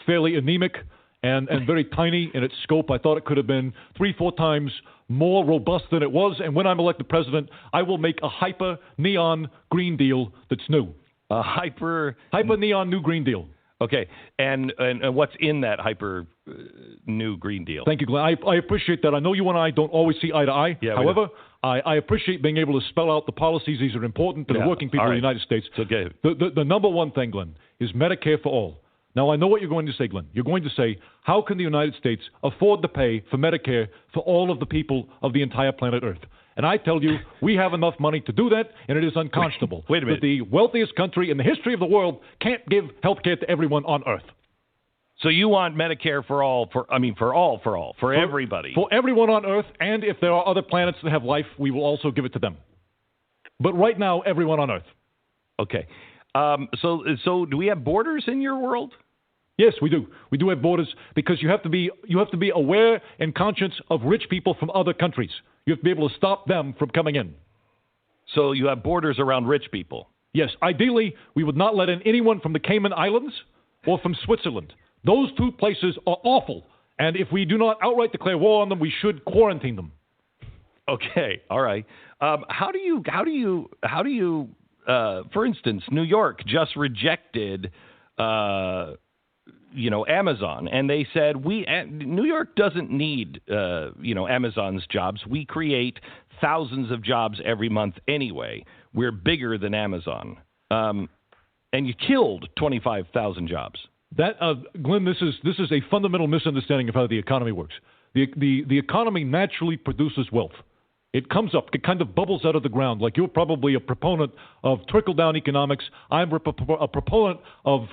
fairly anemic and very tiny in its scope. I thought it could have been 3-4 times more robust than it was. And when I'm elected president, I will make a hyper neon Green Deal that's new. A hyper neon new Green Deal. Okay, and what's in that hyper new Green Deal? Thank you, Glenn. I appreciate that. I know you and I don't always see eye to eye. Yeah, however, I appreciate being able to spell out the policies. These are important to the working people of the United States. Okay. The number one thing, Glenn, is Medicare for all. Now, I know what you're going to say, Glenn. You're going to say, how can the United States afford to pay for Medicare for all of the people of the entire planet Earth? And I tell you, we have enough money to do that, and it is unconscionable Wait a minute. that the wealthiest country in the history of the world can't give health care to everyone on Earth. So you want Medicare for all, for everybody. For everyone on Earth, and if there are other planets that have life, we will also give it to them. But right now, everyone on Earth. Okay. So do we have borders in your world? Yes, we do. We do have borders because you have to be aware and conscious of rich people from other countries. You have to be able to stop them from coming in. So you have borders around rich people? Yes. Ideally, we would not let in anyone from the Cayman Islands or from Switzerland. Those two places are awful, and if we do not outright declare war on them, we should quarantine them. Okay. All right. How do you? For instance, New York just rejected. Amazon, and they said New York doesn't need Amazon's jobs. We create thousands of jobs every month anyway. We're bigger than Amazon, and you killed 25,000 jobs. That Glenn, this is a fundamental misunderstanding of how the economy works. The economy naturally produces wealth. It comes up, it kind of bubbles out of the ground. Like you're probably a proponent of trickle-down economics. I'm a proponent of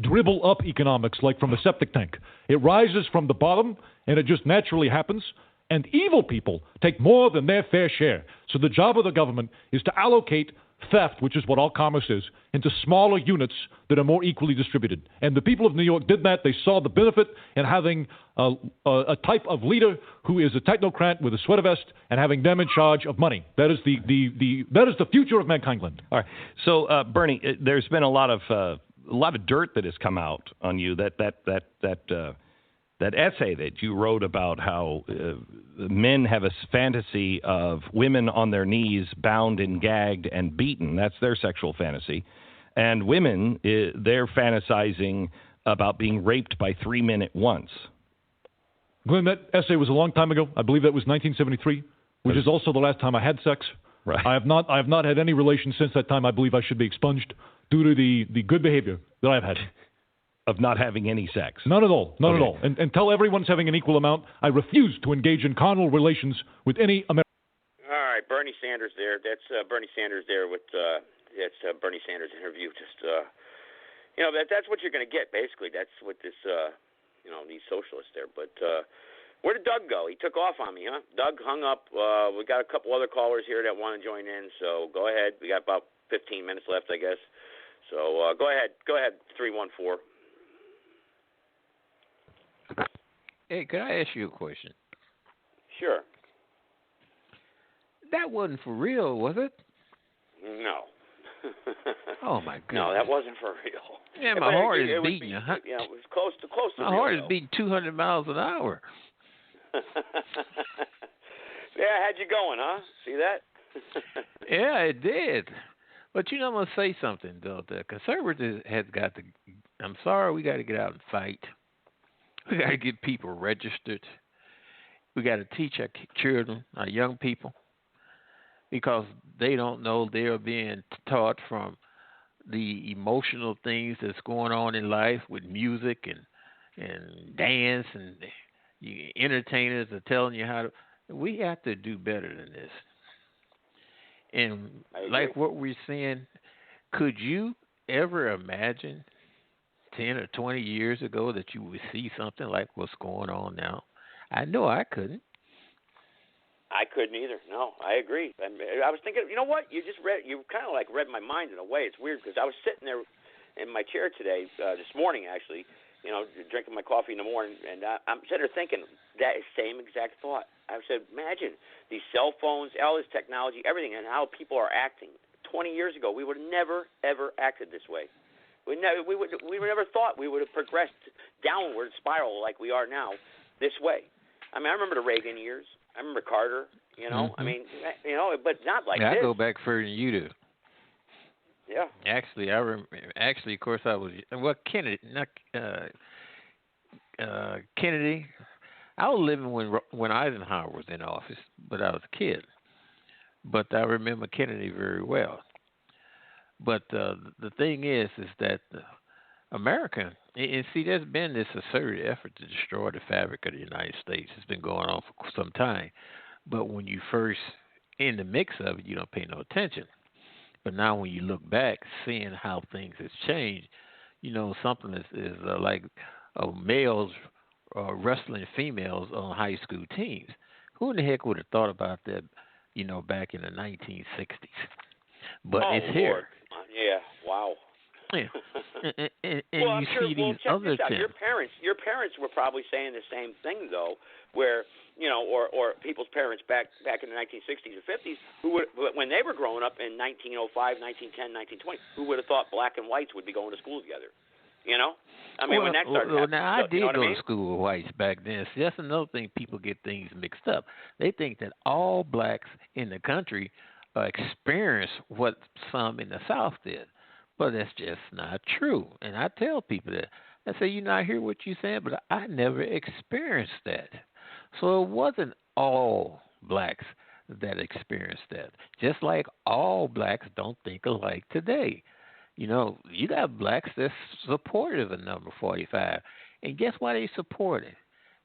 dribble-up economics, like from a septic tank. It rises from the bottom, and it just naturally happens. And evil people take more than their fair share. So the job of the government is to allocate theft, which is what all commerce is, into smaller units that are more equally distributed. And the people of New York did that. They saw the benefit in having a type of leader who is a technocrat with a sweater vest and having them in charge of money. That is the future of mankind, Glenn. All right. So Bernie, there's been a lot of dirt that has come out on you. That essay that you wrote about how men have a fantasy of women on their knees, bound and gagged and beaten. That's their sexual fantasy. And women, they're fantasizing about being raped by 3 men at once. Glenn, that essay was a long time ago. I believe that was 1973, which is also the last time I had sex. Right. I have not had any relations since that time. I believe I should be expunged due to the good behavior that I've had. Of not having any sex? None at all. None at all. And until everyone's having an equal amount, I refuse to engage in carnal relations with any American. All right, Bernie Sanders there. That's Bernie Sanders there with that's Bernie Sanders interview. Just that's what you're going to get basically. That's what this these socialists there. But where did Doug go? He took off on me, huh? Doug hung up. We got a couple other callers here that want to join in. So go ahead. We got about 15 minutes left, I guess. So go ahead. Go ahead. 314. Hey, could I ask you a question? Sure. That wasn't for real, was it? No. Oh my God. No, that wasn't for real. Yeah, my heart is beating. Yeah, it was close to my heart is beating 200 miles an hour. Yeah, I had you going, huh? See that? Yeah, it did. But I'm going to say something, though. The conservatives has got to, I'm sorry, we got to get out and fight. We got to get people registered. We got to teach our children, our young people, because they don't know they're being taught from the emotional things that's going on in life with music and dance, and entertainers are telling you how to. We have to do better than this. And like what we're seeing, could you ever imagine 10 or 20 years ago that you would see something like what's going on now? I know I couldn't. I couldn't either. No, I agree. I was thinking, you know what? You kind of like read my mind in a way. It's weird because I was sitting there in my chair today, this morning actually, drinking my coffee in the morning, and I'm sitting there thinking that same exact thought. I said, imagine these cell phones, all this technology, everything, and how people are acting. 20 years ago, we would have never, ever acted this way. We never thought we would have progressed downward spiral like we are now this way. I mean, I remember the Reagan years. I remember Carter. Mm-hmm. I mean, but not like this. I go back further than you do. Yeah. Actually, I remember. Actually, of course, I was. Well, Kennedy, not Kennedy. I was living when Eisenhower was in office, but I was a kid. But I remember Kennedy very well. But the thing is that America, and see, there's been this asserted effort to destroy the fabric of the United States. It's been going on for some time. But when you first in the mix of it, you don't pay no attention. But now when you look back, seeing how things has changed, something is like males wrestling females on high school teams. Who in the heck would have thought about that, back in the 1960s? But it's Lord. here. Yeah, wow. Yeah. and well, you sure, see these check other this out. things. Your parents were probably saying the same thing though, where or people's parents back in the 1960s or 50s who would, when they were growing up in 1905, 1910, 1920, who would have thought black and whites would be going to school together? I mean, when that started happening. Now, I did go to school with whites back then. See, that's another thing. People get things mixed up. They think that all blacks in the country experience what some in the South did. But that's just not true. And I tell people that. I say, I hear what you're saying, but I never experienced that. So it wasn't all blacks that experienced that. Just like all blacks don't think alike today. You got blacks that's supportive of number 45. And guess why they support it?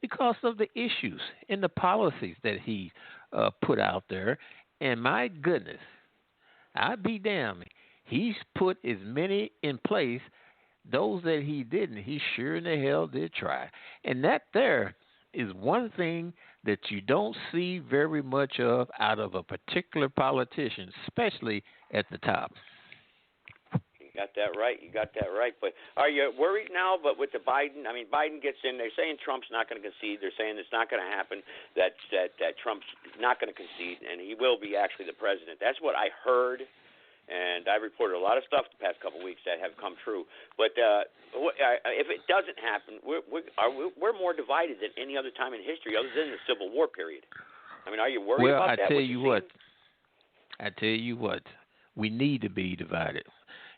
Because of the issues and the policies that he put out there. And my goodness, I'd be damned. He's put as many in place. Those that he didn't, he sure in the hell did try. And that there is one thing that you don't see very much of out of a particular politician, especially at the top. You got that right. But are you worried now? But with the Biden, I mean, Biden gets in. They're saying Trump's not going to concede. They're saying it's not going to happen. That Trump's not going to concede, and he will be actually the president. That's what I heard. And I reported a lot of stuff the past couple of weeks that have come true. But if it doesn't happen, we're more divided than any other time in history, other than the Civil War period. I mean, are you worried about that? I tell you what, we need to be divided.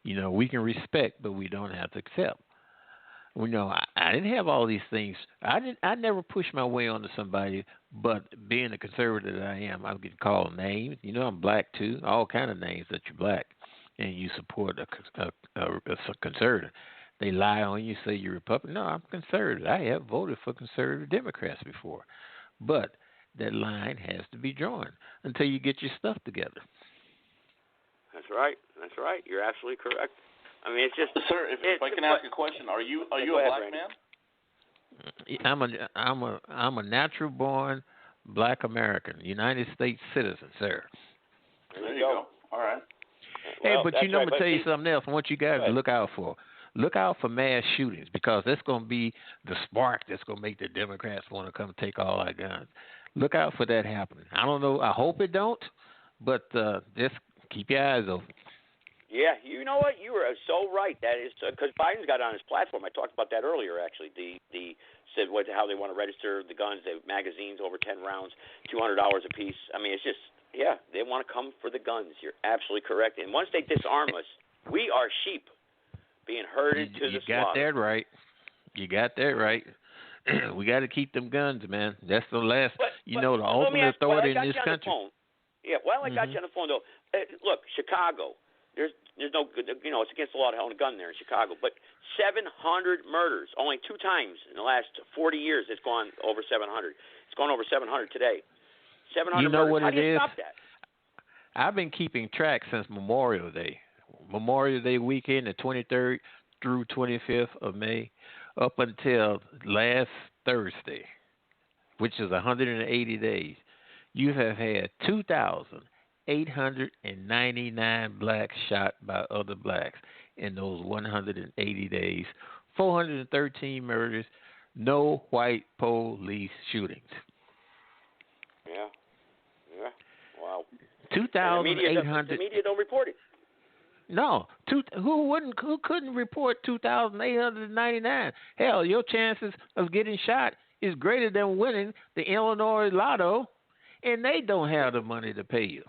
We can respect, but we don't have to accept. I didn't have all these things. I never pushed my way onto somebody, but being the conservative that I am, I get called names. I'm black too, all kind of names that you're black, and you support a conservative. They lie on you, say you're Republican. No, I'm conservative. I have voted for conservative Democrats before, but that line has to be drawn until you get your stuff together. That's right. You're absolutely correct. I mean, it's just, sir. If I can ask a question, are you a black man? I'm a natural born black American, United States citizen, sir. There you go. All right. Hey, Well, but I'm going to tell you something else. I want you guys to look out for. Look out for mass shootings, because that's going to be the spark that's going to make the Democrats want to come take all our guns. Look out for that happening. I don't know. I hope it don't, but just keep your eyes open. Yeah, you know what? You are so right. That is because Biden's got on his platform. I talked about that earlier. Actually, the said how they want to register the guns, the magazines over 10 rounds, $200 a piece. I mean, it's just they want to come for the guns. You're absolutely correct. And once they disarm us, we are sheep being herded to the slaughter. You got that right. We got to keep them guns, man. That's the last. The ultimate authority in this country. Yeah, while I got you on the phone though, look, Chicago. There's no, it's against the law to own a gun there in Chicago. But 700 murders, only 2 times in the last 40 years it's gone over 700. It's gone over 700 today. 700 You know murders. what How it do you is? stop that? I've been keeping track since Memorial Day. Memorial Day weekend, the 23rd through 25th of May, up until last Thursday, which is 180 days. You have had 2,899 blacks shot by other blacks in those 180 days. 413 murders, no white police shootings. Yeah. Wow. 2,800. The media don't report it. No, who couldn't report 2,899? Hell, your chances of getting shot is greater than winning the Illinois Lotto, and they don't have the money to pay you.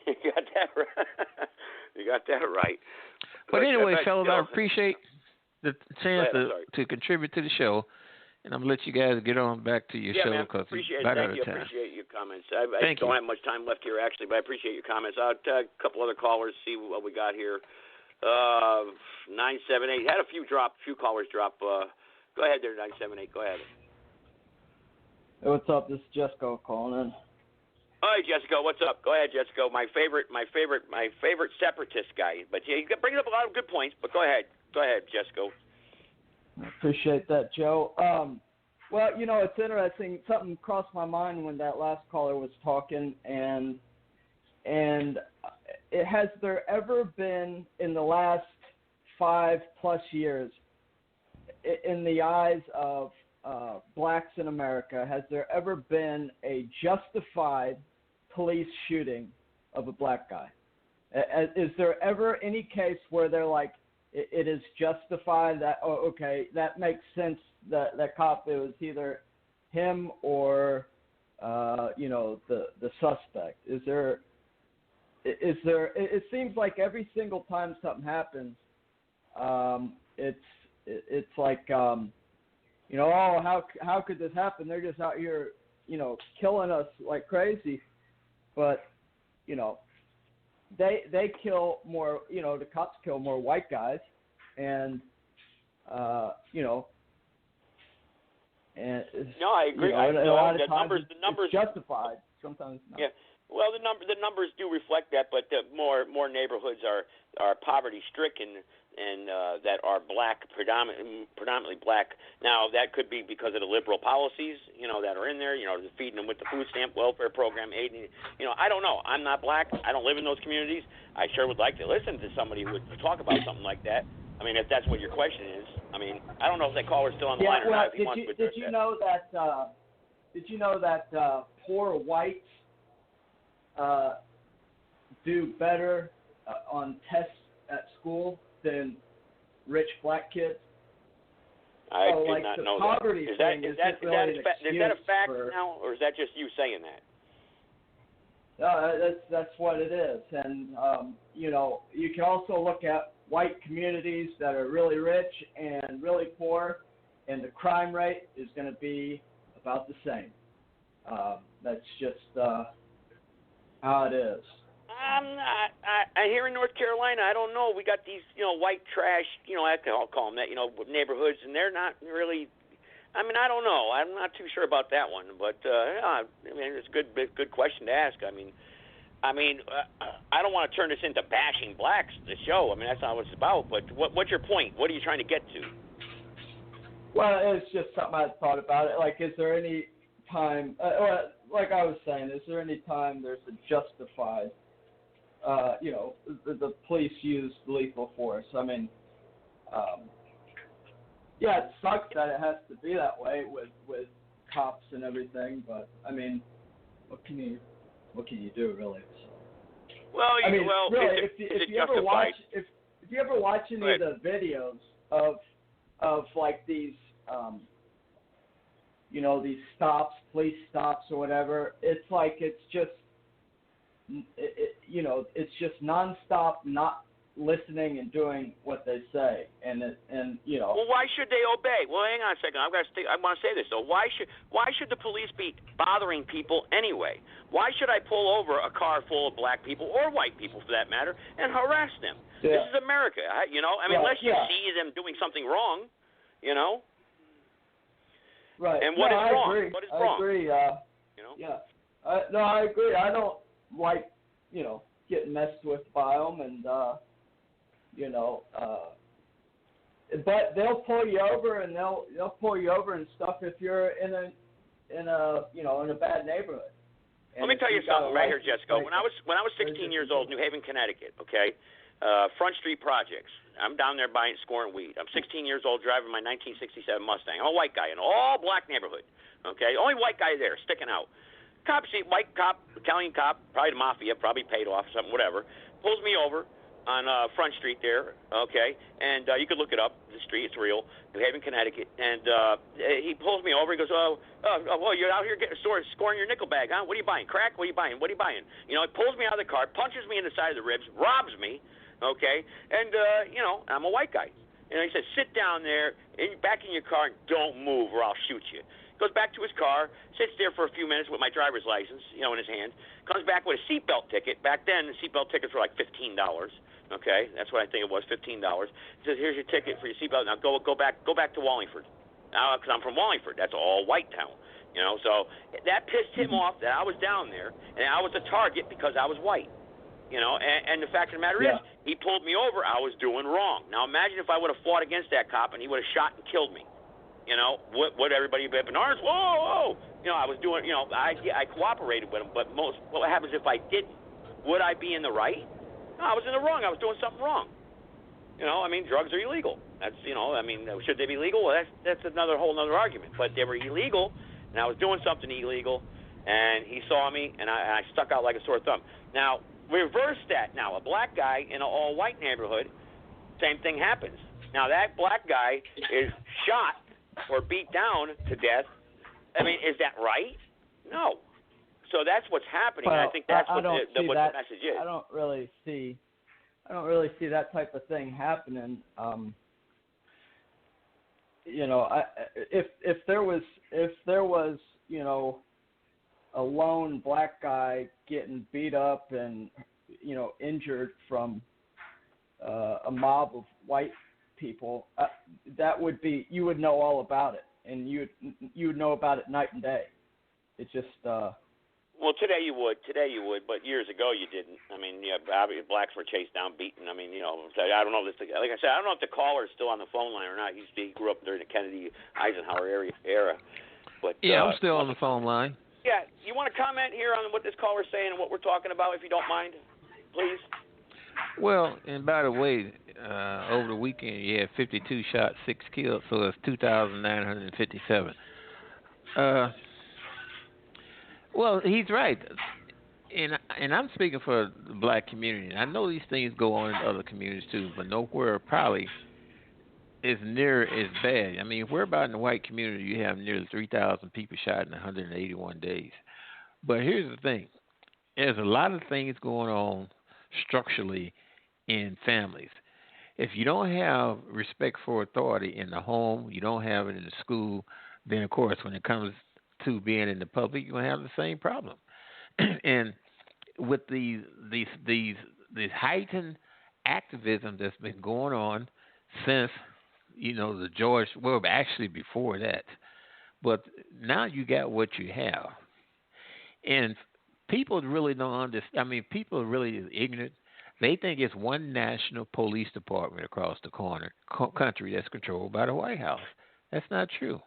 You got that right. You got that right. But anyway, fellas, I Bill, appreciate the chance to contribute to the show, and I'm gonna let you guys get on back to your show because appreciate it's it. out Thank of you. time. Appreciate your comments. I don't have much time left here actually, but I appreciate your comments. I'll take a couple other callers, see what we got here. 978 had a few callers drop. Go ahead there, 978. Go ahead. Hey, what's up? This is Jessica calling in. Hi, Jessica. What's up? Go ahead, Jessica. My favorite separatist guy. But yeah, you bring up a lot of good points. But go ahead, Jessica. I appreciate that, Joe. Well, it's interesting. Something crossed my mind when that last caller was talking, and has there ever been in the last 5+ years, in the eyes of blacks in America, has there ever been a justified police shooting of a black guy? Is there ever any case where they're like, it is justified that, that makes sense, that cop, it was either him or, the suspect? It seems like every single time something happens, it's like, how could this happen? They're just out here, killing us like crazy. But, they kill more, the cops kill more white guys, and, and no, I agree. A lot of the times numbers it's justified. Sometimes not. Yeah. Well, the numbers do reflect that, but more neighborhoods are poverty stricken and that are black, predominantly black. Now that could be because of the liberal policies, that are in there. Feeding them with the food stamp welfare program, aiding. I don't know. I'm not black. I don't live in those communities. I sure would like to listen to somebody who would talk about something like that. I mean, if that's what your question is. I mean, I don't know if that caller's still on the line or not. If he wants to address Did you know that poor whites do better on tests at school than rich black kids? I did not know that. Is that a fact for, now, or is that just you saying that? That's what it is, and you can also look at white communities that are really rich and really poor, and the crime rate is going to be about the same. That's just how it is. I here in North Carolina, I don't know. We got these, white trash, I'll call them that, neighborhoods, and they're not really. I mean, I don't know. I'm not too sure about that one, but it's a good question to ask. I mean, I don't want to turn this into bashing blacks, the show. I mean, that's not what it's about. But what's your point? What are you trying to get to? Well, it's just something I thought about. Like, is there any time, like I was saying, is there any time there's a justified, the police use lethal force? I mean, yeah, it sucks that it has to be that way with cops and everything, but I mean, what can you do really? So, well, really, if you ever watch any of the videos of like these these stops, police stops or whatever, it's like it's just nonstop, not listening and doing what they say, and you know. Well, why should they obey? Well, hang on a second. I want to say this though. Why should the police be bothering people anyway? Why should I pull over a car full of black people or white people, for that matter, and harass them? Yeah. This is America, you know. I mean, unless you see them doing something wrong, you know. Right. And what is wrong? Agree. What is I wrong? agree. You know. Yeah. No, I agree. I don't like, you know, getting messed with by them, and you know, but they'll pull you over, and they'll pull you over and stuff if you're in a you know, in a bad neighborhood. And let me tell you something right here, Jessica. When I was 16 years old, New Haven, Connecticut, okay, Front Street Projects. I'm down there scoring weed. I'm 16 years old, driving my 1967 Mustang. I'm a white guy in an all-black neighborhood, okay? Only white guy there, sticking out. White cop, Italian cop, probably the mafia, probably paid off, something, whatever, pulls me over on Front Street there, okay? And you could look it up, the street, it's real, New Haven, Connecticut. And he pulls me over, he goes, well, you're out here scoring your nickel bag, huh? What are you buying, crack? What are you buying? You know, he pulls me out of the car, punches me in the side of the ribs, robs me, okay? And, you know, I'm a white guy. And he says, sit down there, back in your car, and don't move or I'll shoot you. Goes back to his car, sits there for a few minutes with my driver's license, you know, in his hand, comes back with a seatbelt ticket. Back then, the seatbelt tickets were like $15, okay? That's what I think it was, $15. He says, here's your ticket for your seatbelt. Now go back to Wallingford. Now, because I'm from Wallingford. That's all white town, you know? So that pissed him off that I was down there, and I was a target because I was white. You know, and the fact of the matter is, he pulled me over. I was doing wrong. Now, imagine if I would have fought against that cop and he would have shot and killed me. You know, would everybody be up in arms? Whoa! You know, I was doing, you know, I cooperated with him, but what happens if I didn't? Would I be in the right? No, I was in the wrong. I was doing something wrong. You know, I mean, drugs are illegal. That's, you know, I mean, should they be legal? Well, that's whole another argument. But they were illegal, and I was doing something illegal, and he saw me, and I stuck out like a sore thumb. Now, reverse that. Now, a black guy in an all-white neighborhood, same thing happens. Now, that black guy is shot or beat down to death. I mean, is that right? No. So that's what's happening. Well, I think that's what the message is. I don't really see that type of thing happening. You know, if there was you know, a lone black guy getting beat up and, you know, injured from a mob of white people, that would be, you would know all about it, and you would know about it night and day. It's just well, today you would, but years ago you didn't. I mean, yeah, blacks were chased down, beaten. I mean, you know, I don't know this. Like I said, I don't know if the caller is still on the phone line or not. He grew up during the Kennedy Eisenhower era. But yeah, I'm still on the phone line. Yeah, you want to comment here on what this caller is saying and what we're talking about, if you don't mind, please? Well, and by the way, over the weekend you had 52 shot, 6 killed, so it's 2,957. Well, he's right, and I'm speaking for the black community. I know these things go on in other communities too, but nowhere probably is near as bad. I mean, where about in the white community you have nearly 3,000 people shot in 181 days. But here's the thing. There's a lot of things going on structurally in families. If you don't have respect for authority in the home, you don't have it in the school, then, of course, when it comes to being in the public, you're going to have the same problem. And with these heightened activism that's been going on since, you know, actually before that. But now you got what you have. And people really don't understand. I mean, people are really ignorant. They think it's one national police department across the country that's controlled by the White House. That's not true.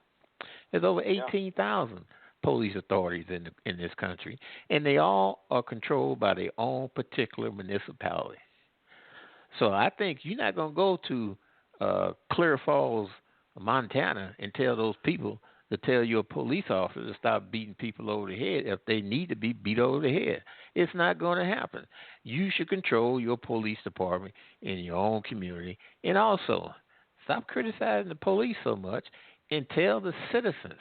There's over 18,000 police authorities in this country, and they all are controlled by their own particular municipality. So I think you're not going to go to Clear Falls, Montana, and tell those people to tell your police officer to stop beating people over the head if they need to be beat over the head. It's not going to happen. You should control your police department in your own community. And also, stop criticizing the police so much and tell the citizens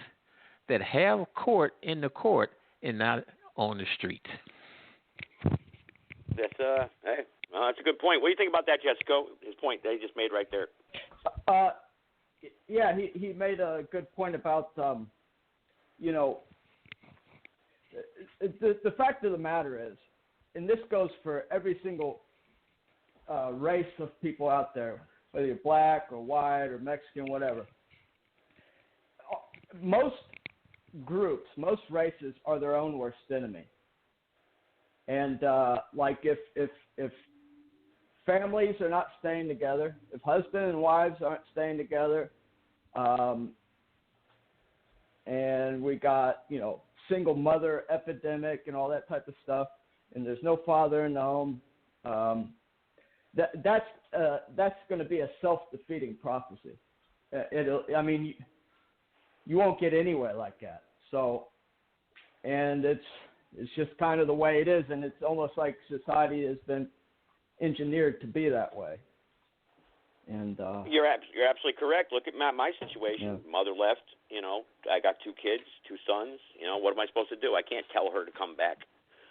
that have court in the court and not on the street. That's Well, that's a good point. What do you think about that, Jessica? His point that he just made right there. Yeah, he made a good point about the fact of the matter is, and this goes for every single race of people out there, whether you're black or white or Mexican, whatever. Most groups, most races are their own worst enemy. And like if families are not staying together, if husband and wives aren't staying together, and we got, single mother epidemic and all that type of stuff, and there's no father in the home, that's going to be a self-defeating prophecy. You won't get anywhere like that. So, and it's just kind of the way it is, and it's almost like society has been engineered to be that way. And you're absolutely correct. Look at my situation. Yeah. Mother left. I got 2 kids, 2 sons. What am I supposed to do? I can't tell her to come back.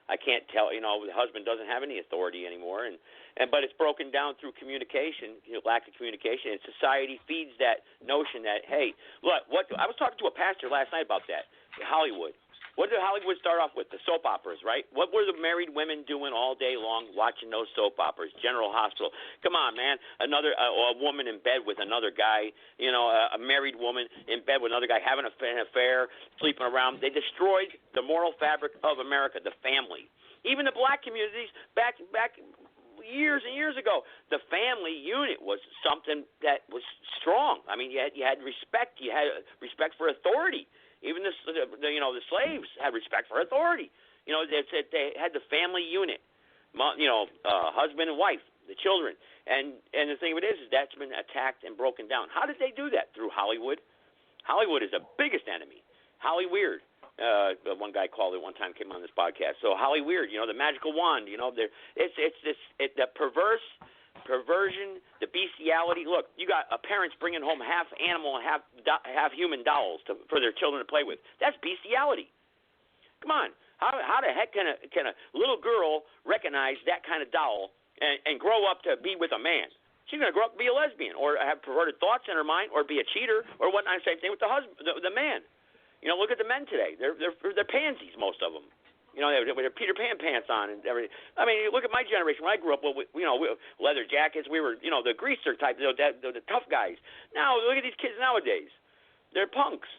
I can't tell. The husband doesn't have any authority anymore, but it's broken down through communication, lack of communication, and society feeds that notion that, hey, look, I was talking to a pastor last night about that. Hollywood. What did Hollywood start off with? The soap operas, right? What were the married women doing all day long watching those soap operas? General Hospital. Come on, man. A woman in bed with another guy, a married woman in bed with another guy, having an affair, sleeping around. They destroyed the moral fabric of America, the family. Even the black communities back years and years ago, the family unit was something that was strong. I mean, you had respect. You had respect for authority. Even the slaves had respect for authority. They had the family unit, husband and wife, the children, and the thing of it is that's been attacked and broken down. How did they do that? Through Hollywood. Hollywood is the biggest enemy. Holly Weird. One guy called it one time, came on this podcast. So Holly Weird, the magical wand. The perversion, the bestiality. Look, you got parents bringing home half animal and half human dolls for their children to play with. That's bestiality. Come on, how the heck can a little girl recognize that kind of doll and grow up to be with a man? She's going to grow up to be a lesbian or have perverted thoughts in her mind or be a cheater or whatnot. Same thing with the husband, the man. Look at the men today. They're pansies, most of them. With their Peter Pan pants on and everything. I mean, look at my generation. When I grew up, leather jackets. We were, the greaser type, the tough guys. Now, look at these kids nowadays. They're punks.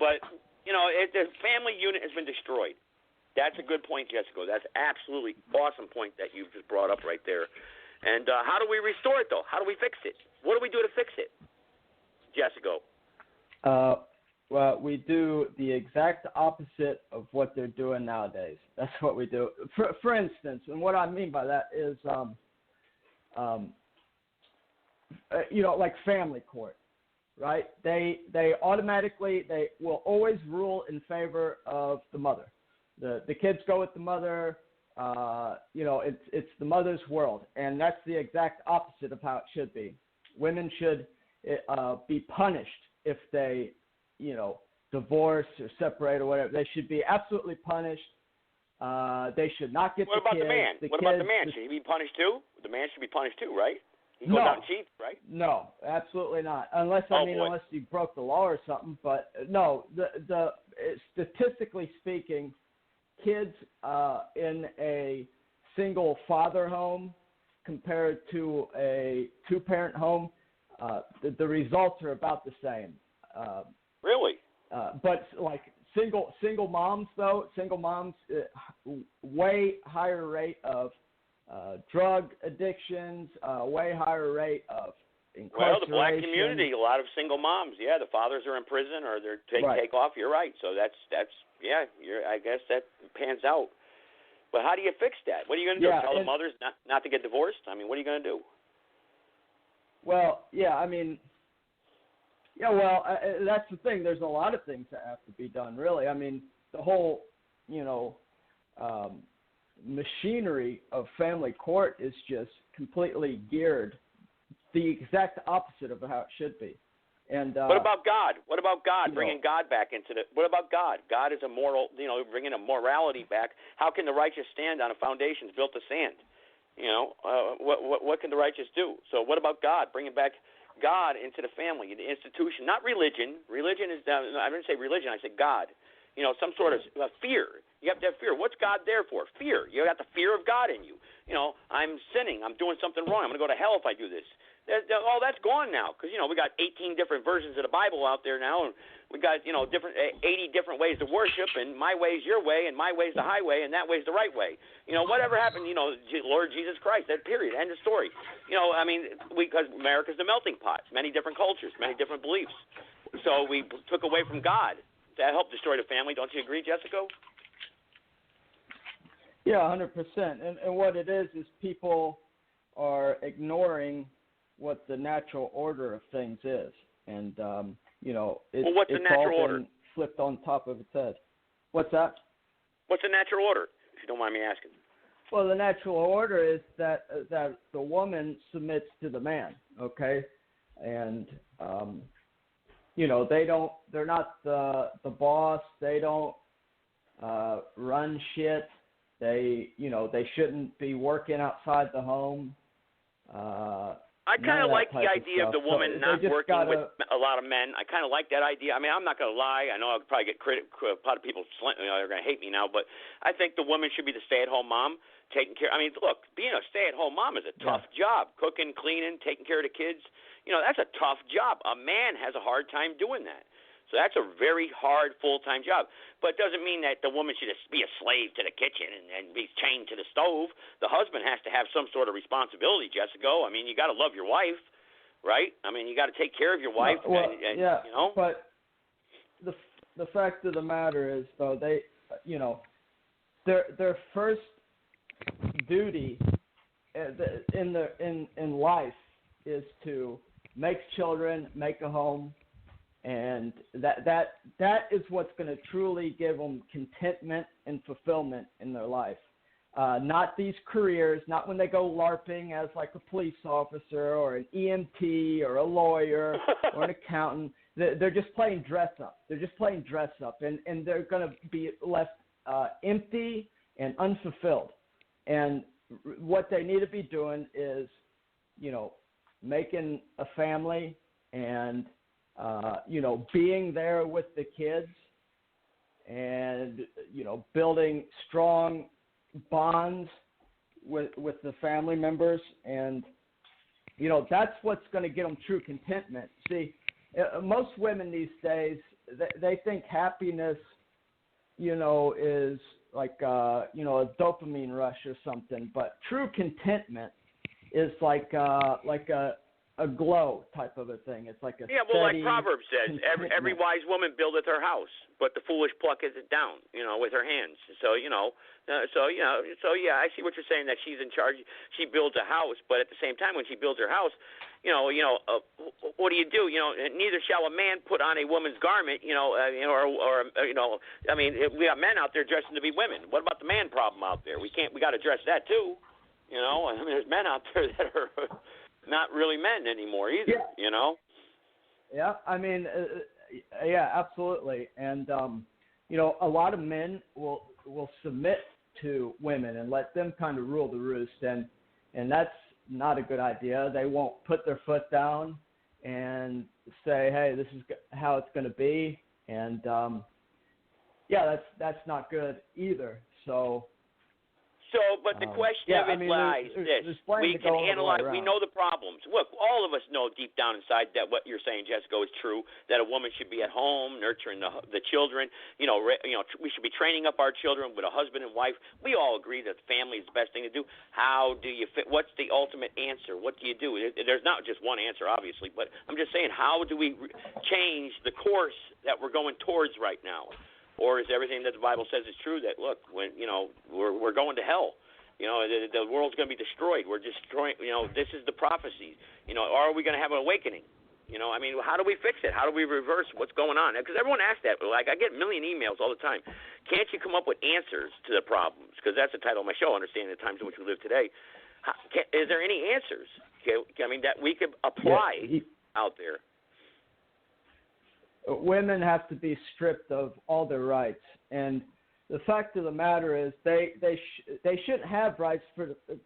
But, the family unit has been destroyed. That's a good point, Jessica. That's absolutely awesome point that you've just brought up right there. And how do we restore it, though? How do we fix it? What do we do to fix it, Jessica? Well, we do the exact opposite of what they're doing nowadays. That's what we do. For instance, and what I mean by that is, like family court, right? They will always rule in favor of the mother. The kids go with the mother. It's the mother's world, and that's the exact opposite of how it should be. Women should be punished if they divorce or separate or whatever. They should be absolutely punished. They should not get the kids. The man? What about the man? Should he be punished too? The man should be punished too, right? He goes out and cheats, right? No, absolutely not. Unless you broke the law or something. But no, the statistically speaking, kids in a single father home compared to a 2-parent home, the results are about the same. Really? But like single moms, way higher rate of drug addictions, way higher rate of incarceration. Well, the black community, a lot of single moms. Yeah, the fathers are in prison or they're take off. You're right. So that's I guess that pans out. But how do you fix that? What are you going to do? Tell the mothers not to get divorced? I mean, what are you going to do? Well, that's the thing. There's a lot of things that have to be done, really. I mean, the whole, machinery of family court is just completely geared the exact opposite of how it should be. And what about God? What about God? Bringing God back into the. What about God? God is a moral. Bringing a morality back. How can the righteous stand on a foundation built of sand? What can the righteous do? So what about God? Bringing back God into the family, the institution, not religion. Religion is, I didn't say religion, I said God. Some sort of fear. You have to have fear. What's God there for? Fear. You got the fear of God in you. I'm sinning. I'm doing something wrong. I'm going to go to hell if I do this. All that's gone now because, we got 18 different versions of the Bible out there now, and we got, 80 different ways to worship, and my way's your way, and my way's the highway, and that way's the right way. Whatever happened, Lord Jesus Christ, that period, end of story. Because America's the melting pot, many different cultures, many different beliefs. So we took away from God. That helped destroy the family. Don't you agree, Jessica? Yeah, 100%. And what it is people are ignoring what the natural order of things is. And, what's the natural all order? been flipped on top of its head. What's that? What's the natural order, if you don't mind me asking? Well, the natural order is that the woman submits to the man, okay? And, they're not the boss. They don't run shit. They shouldn't be working outside the home. I kind of like the idea of the woman not working with a lot of men. I kind of like that idea. I'm not going to lie. I know I'll probably get a lot of people they're going to hate me now, but I think the woman should be the stay-at-home mom, taking care. Look, being a stay-at-home mom is a tough job. Cooking, cleaning, taking care of the kids. That's a tough job. A man has a hard time doing that. So that's a very hard full-time job. But it doesn't mean that the woman should just be a slave to the kitchen and be chained to the stove. The husband has to have some sort of responsibility, Jessica. You got to love your wife, right? You got to take care of your wife. But the fact of the matter is, though, they, their first duty in life is to make children, make a home. And that is what's going to truly give them contentment and fulfillment in their life. Not these careers, not when they go LARPing as like a police officer or an EMT or a lawyer or an accountant. They're just playing dress up. They're just playing dress up, and they're going to be left empty and unfulfilled. And what they need to be doing is, making a family and being there with the kids and, building strong bonds with the family members. And, that's what's going to get them true contentment. See, most women these days, they think happiness, is like, a dopamine rush or something. But true contentment is like a glow type of a thing. It's like a like Proverbs says, every wise woman buildeth her house, but the foolish plucketh it down, with her hands. So, I see what you're saying, that she's in charge. She builds a house, but at the same time, when she builds her house, what do you do? Neither shall a man put on a woman's garment, we got men out there dressing to be women. What about the man problem out there? We got to address that too. There's men out there that are not really men anymore either, Yeah, absolutely. And, a lot of men will submit to women and let them kind of rule the roost. And that's not a good idea. They won't put their foot down and say, hey, this is how it's going to be. And, that's not good either. But the question of it lies this. We can analyze. We know the problems. Look, all of us know deep down inside that what you're saying, Jessica, is true, that a woman should be at home nurturing the children. We should be training up our children with a husband and wife. We all agree that family is the best thing to do. How do you fit? What's the ultimate answer? What do you do? There's not just one answer, obviously, but I'm just saying, how do we change the course that we're going towards right now? Or is everything that the Bible says is true, that, look, when we're going to hell. The world's going to be destroyed. We're destroying, this is the prophecy. Are we going to have an awakening? How do we fix it? How do we reverse what's going on? Because everyone asks that. Like, I get a million emails all the time. Can't you come up with answers to the problems? Because that's the title of my show, Understanding the Times in Which We Live Today. Is there any answers? That we could apply out there? Women have to be stripped of all their rights. And the fact of the matter is they shouldn't have rights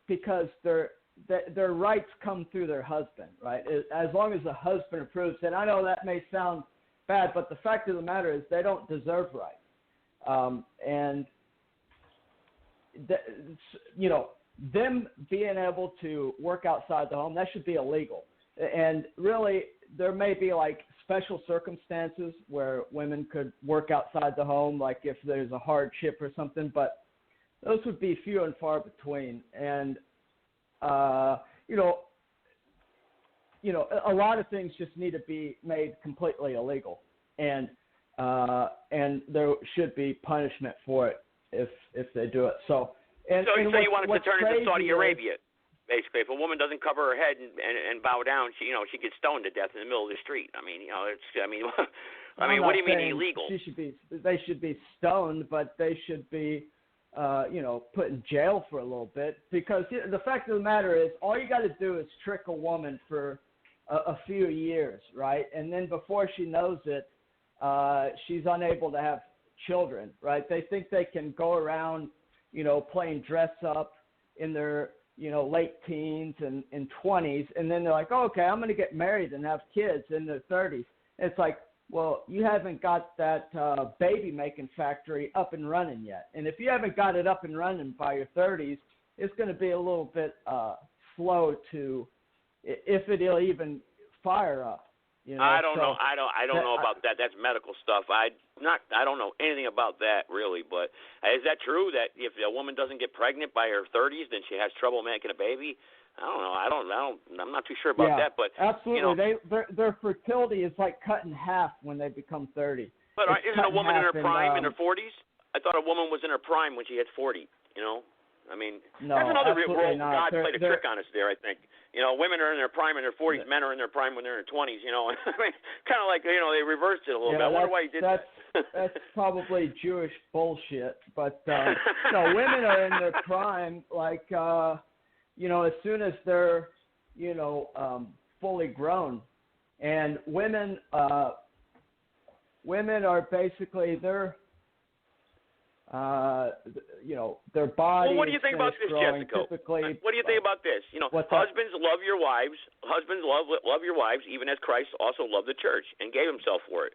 because their rights come through their husband, right? As long as the husband approves. And I know that may sound bad, but the fact of the matter is they don't deserve rights. And them being able to work outside the home, that should be illegal. And really, there may be like special circumstances where women could work outside the home, like if there's a hardship or something, but those would be few and far between. And, a lot of things just need to be made completely illegal. And there should be punishment for it if they do it. So you want it to turn into Saudi Arabia? Basically, if a woman doesn't cover her head and bow down, she gets stoned to death in the middle of the street. What do you mean illegal? They should be stoned, but they should be, put in jail for a little bit, because the fact of the matter is, all you got to do is trick a woman for a few years, right? And then before she knows it, she's unable to have children, right? They think they can go around, playing dress up in their late teens and 20s, and then they're like, oh, okay, I'm going to get married and have kids in their 30s. And it's like, well, you haven't got that baby-making factory up and running yet. And if you haven't got it up and running by your 30s, it's going to be a little bit slow to, if it'll even fire up. I don't know. I don't know about that. That's medical stuff. I don't know anything about that really. But is that true that if a woman doesn't get pregnant by her 30s, then she has trouble making a baby? I don't know. I'm not too sure about that. But absolutely, their fertility is like cut in half when they become 30. But isn't a woman in her prime in her 40s? I thought a woman was in her prime when she hit 40. No, that's another real world. Not. God played a trick on us there, I think. Women are in their prime in their 40s, men are in their prime when they're in their 20s, kind of like, they reversed it a little bit. I wonder why he did that. That's probably Jewish bullshit, but, women are in their prime, like, as soon as they're, fully grown. And women are basically, their body. Well, what do you think about this, Jessica? What do you think about this? Husbands love your wives. Husbands love your wives, even as Christ also loved the church and gave himself for it.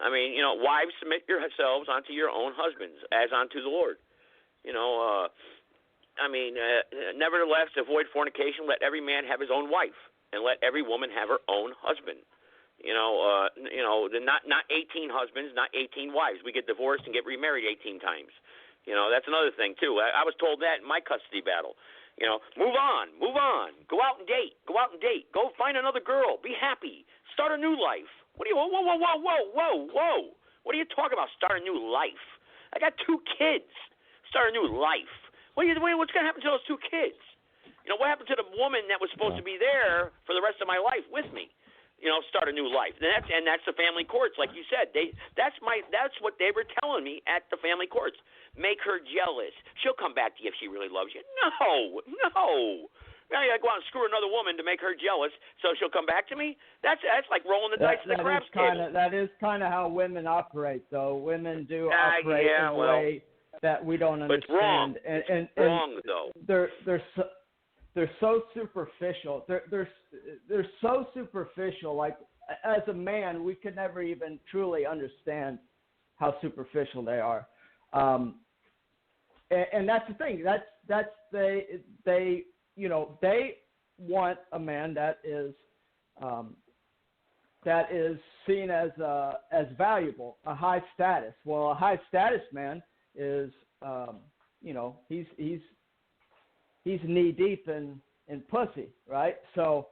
Wives, submit yourselves unto your own husbands as unto the Lord. Nevertheless, avoid fornication. Let every man have his own wife, and let every woman have her own husband. Not 18 husbands, not 18 wives. We get divorced and get remarried 18 times. That's another thing too. I was told that in my custody battle. Move on, go out and date, go find another girl, be happy, start a new life. What are you? Whoa! What are you talking about? Start a new life? I got 2 kids. Start a new life. What's going to happen to those 2 kids? What happened to the woman that was supposed to be there for the rest of my life with me? Start a new life. And that's the family courts, like you said. That's what they were telling me at the family courts. Make her jealous. She'll come back to you if she really loves you. No. Now you gotta go out and screw another woman to make her jealous, so she'll come back to me. That's like rolling the dice at the craps table. That is kind of how women operate, though. Women do operate in a way that we don't understand. But wrong. And wrong though. They're so superficial. They're so superficial. Like, as a man, we could never even truly understand how superficial they are. And that's the thing. They want a man that is seen as valuable, a high status. Well, a high status man is he's knee deep in pussy, right? So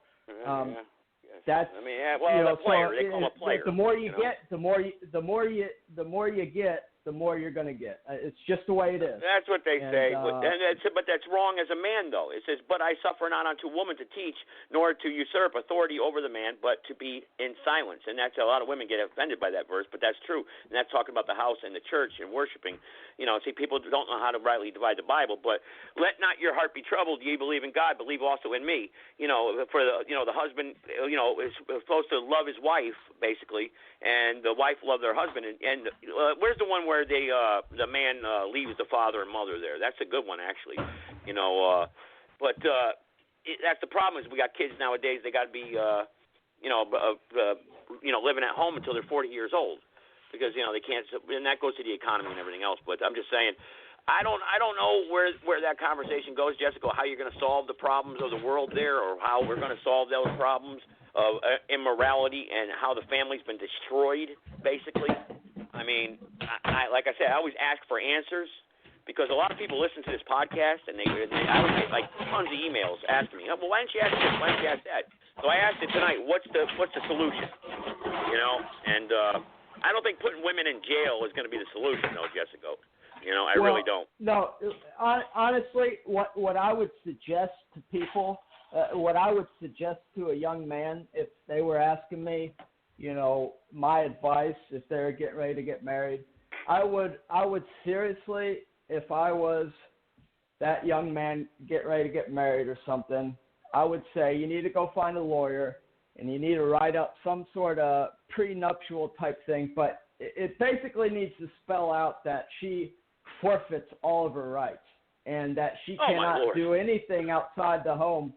that's a player. They call him a player. The more you get, the more you get, the more you're going to get. It's just the way it is. That's what they say. But that's wrong as a man, though. It says, but I suffer not unto woman to teach, nor to usurp authority over the man, but to be in silence. And that's a lot of women get offended by that verse, but that's true. And that's talking about the house and the church and worshiping. People don't know how to rightly divide the Bible, but let not your heart be troubled. Ye believe in God, believe also in me. For the husband, is supposed to love his wife, basically, and the wife love their husband. And where's the one where where the man leaves the father and mother there. That's a good one, actually. But that's the problem is we got kids nowadays. They got to be, living at home until they're 40 years old because they can't. And that goes to the economy and everything else. But I'm just saying. I don't know where that conversation goes, Jessica, how you're going to solve the problems of the world there or how we're going to solve those problems of immorality and how the family's been destroyed, basically. I mean, like I said, I always ask for answers because a lot of people listen to this podcast and I would get like tons of emails asking me, well, why didn't you ask this? Why didn't you ask that? So I asked it tonight, what's the solution? And I don't think putting women in jail is going to be the solution, though, Jessica. I really don't. No, honestly, what I would suggest to people, what I would suggest to a young man if they were asking me, my advice if they're getting ready to get married, I would seriously, if I was that young man getting ready to get married or something, I would say you need to go find a lawyer and you need to write up some sort of prenuptial type thing, but it basically needs to spell out that she forfeits all of her rights and that she cannot do anything outside the home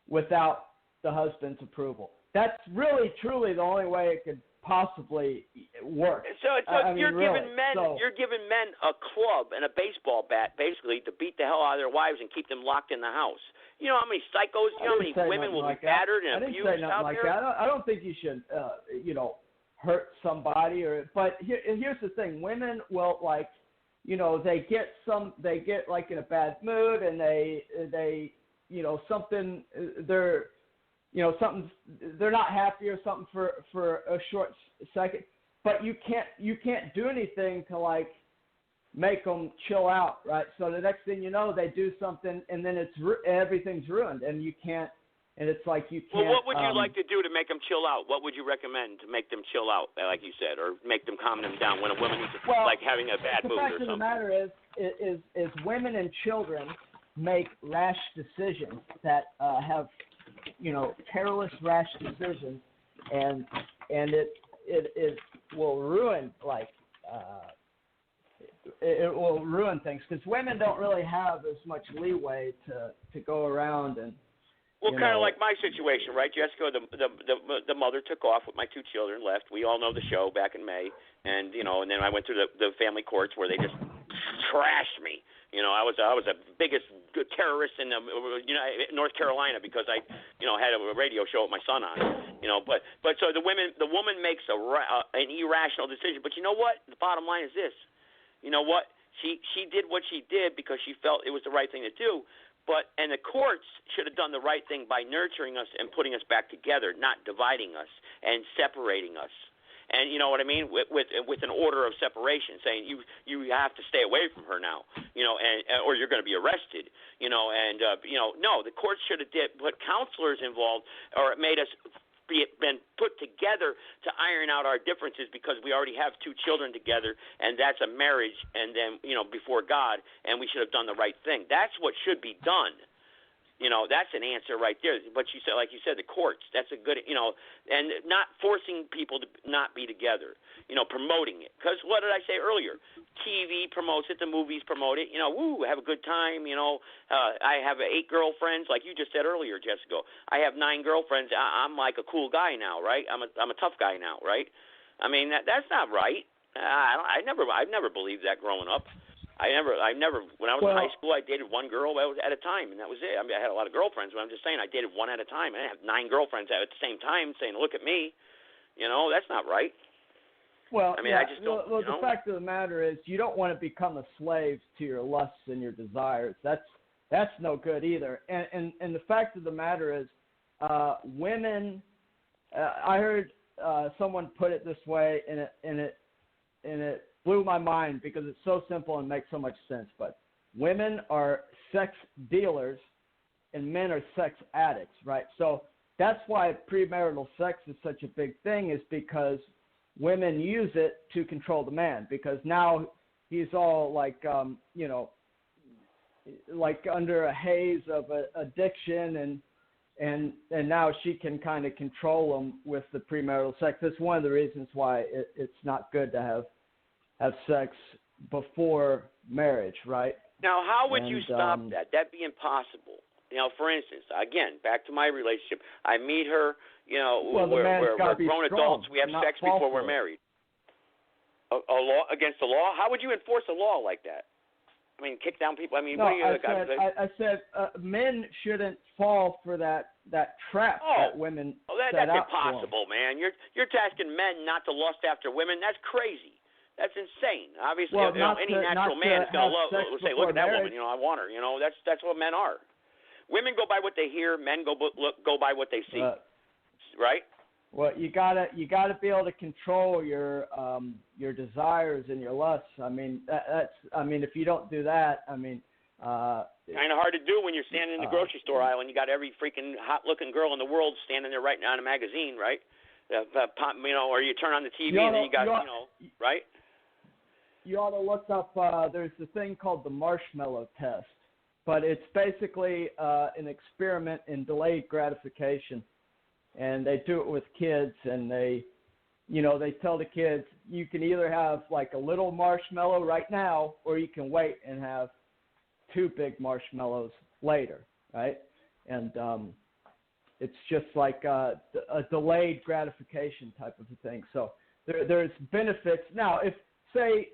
without the husband's approval. That's really, truly the only way it could possibly work. So you're giving men a club and a baseball bat, basically, to beat the hell out of their wives and keep them locked in the house. You know how many psychos, how many women will be battered and abused out there? I didn't say nothing like that. I don't think you should, hurt somebody but here's the thing. Women will they get like in a bad mood and they something they're not happy or something for a short second, but you can't do anything to make them chill out, right? So the next thing you know, they do something and then everything's ruined and you can't. And it's like you can't. Well, what would you like to do to make them chill out? What would you recommend to make them chill out, like you said, or make them calm them down when a woman is having a bad mood or something? The fact of the matter is women and children make rash decisions that have, careless rash decisions, and it will ruin it will ruin things because women don't really have as much leeway to go around and. Well, kind of like my situation, right, Jessica? The mother took off with my two children, left. We all know the show back in May, and and then I went through the family courts where they just trashed me. I was the biggest terrorist in North Carolina because I had a radio show with my son on. But so the woman makes an irrational decision. But you know what? The bottom line is this. You know what? She did what she did because she felt it was the right thing to do. And the courts should have done the right thing by nurturing us and putting us back together, not dividing us and separating us. And you know what I mean? With an order of separation, saying you have to stay away from her now, or you're going to be arrested, no, the courts should have put counselors involved, or it made us been put together to iron out our differences because we already have two children together, and that's a marriage, and then before God, and we should have done the right thing. That's what should be done. That's an answer right there. But you said, like you said, the courts. That's a good, and not forcing people to not be together. Promoting it. Because what did I say earlier? TV promotes it, the movies promote it. Have a good time. I have 8 girlfriends, like you just said earlier, Jessica. I have 9 girlfriends. I'm like a cool guy now, right? I'm a tough guy now, right? I mean, that's not right. I've never believed that growing up. I never. When I was in high school, I dated one girl at a time, and that was it. I mean, I had a lot of girlfriends, but I'm just saying I dated one at a time. I didn't have 9 girlfriends at the same time saying, "Look at me," that's not right. Well, I mean, I just don't. Well, the fact of the matter is, you don't want to become a slave to your lusts and your desires. That's no good either. And the fact of the matter is, women. I heard someone put it this way, and it blew my mind because it's so simple and makes so much sense. But women are sex dealers and men are sex addicts, right? So that's why premarital sex is such a big thing, is because women use it to control the man, because now he's all like under a haze of addiction, and now she can kind of control him with the premarital sex. That's one of the reasons why it's not good to have sex before marriage, right? Now, how would And, you stop that? That'd be impossible. For instance, again, back to my relationship. I meet her. Well, we're be grown strong, adults. We have not sex fall before for we're it. married. A law against the law? How would you enforce a law like that? I mean, kick down people. I mean, No, what are you I said men shouldn't fall for that trap that women set that's out impossible, man. You're tasking men not to lust after women. That's crazy. That's insane. Obviously, Well, any natural man is going to say, "Look at that marriage. woman. I want her." That's what men are. Women go by what they hear. Men go by what they see. Right? Well, you gotta be able to control your desires and your lusts. I mean, if you don't do that, kind of hard to do when you're standing in the grocery store aisle and you got every freaking hot-looking girl in the world standing there writing on a magazine, right? Or you turn on the TV and then you got, right? You ought to look up. There's a thing called the marshmallow test, but it's basically an experiment in delayed gratification. And they do it with kids, and they tell the kids, you can either have like a little marshmallow right now, or you can wait and have 2 big marshmallows later, right? And it's just like a delayed gratification type of a thing. So there's benefits. Now, if, say,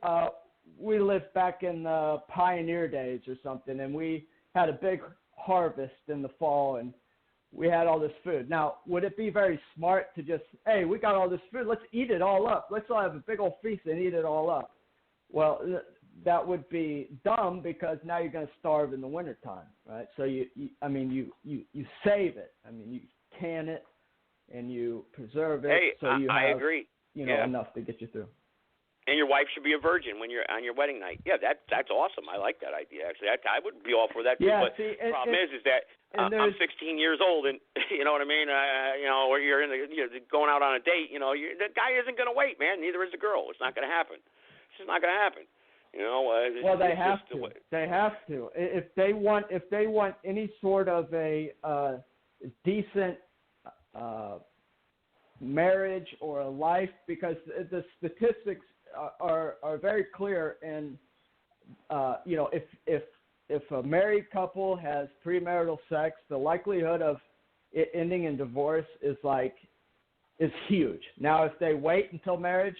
we lived back in the pioneer days or something, and we had a big harvest in the fall, and we had all this food. Now, would it be very smart to just, hey, we got all this food, let's eat it all up. Let's all have a big old feast and eat it all up. Well, that would be dumb, because now you're going to starve in the wintertime, right? So you save it. I mean, you can it and you preserve it. Hey, so you have, I agree. Enough to get you through. And your wife should be a virgin when you're on your wedding night. Yeah, that's awesome. I like that idea, actually. I would be all for that too. Yeah, but the problem is that I'm 16 years old, and you know what I mean. Or you're going out on a date. The guy isn't going to wait, man. Neither is the girl. It's not going to happen. It's just not going to happen. Well, they have to. They have to. If they want any sort of a decent marriage or a life, because the statistics are very clear, and if a married couple has premarital sex, the likelihood of it ending in divorce is huge. Now, if they wait until marriage,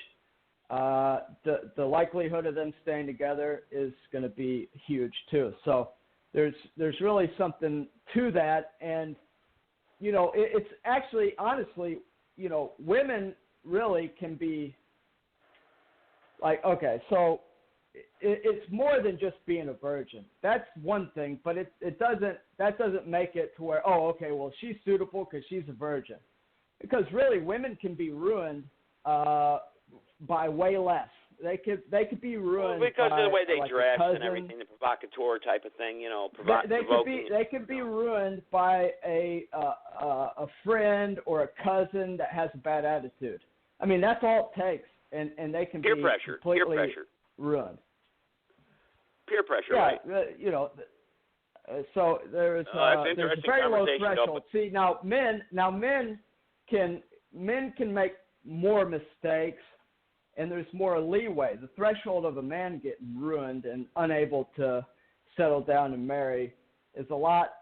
the likelihood of them staying together is going to be huge too. So there's really something to that, and it's actually, honestly, women really can be so it's more than just being a virgin. That's one thing, but that doesn't make it to where, she's suitable because she's a virgin. Because really, women can be ruined by way less. They could be ruined because by, of the way they dress and everything, the provocateur type of thing, They could be ruined by a friend or a cousin that has a bad attitude. I mean, that's all it takes, and they can peer be pressure, completely peer pressure. ruined. Peer pressure, right? So there's a very low threshold. See, now men can make more mistakes, and there's more leeway. The threshold of a man getting ruined and unable to settle down and marry is a lot,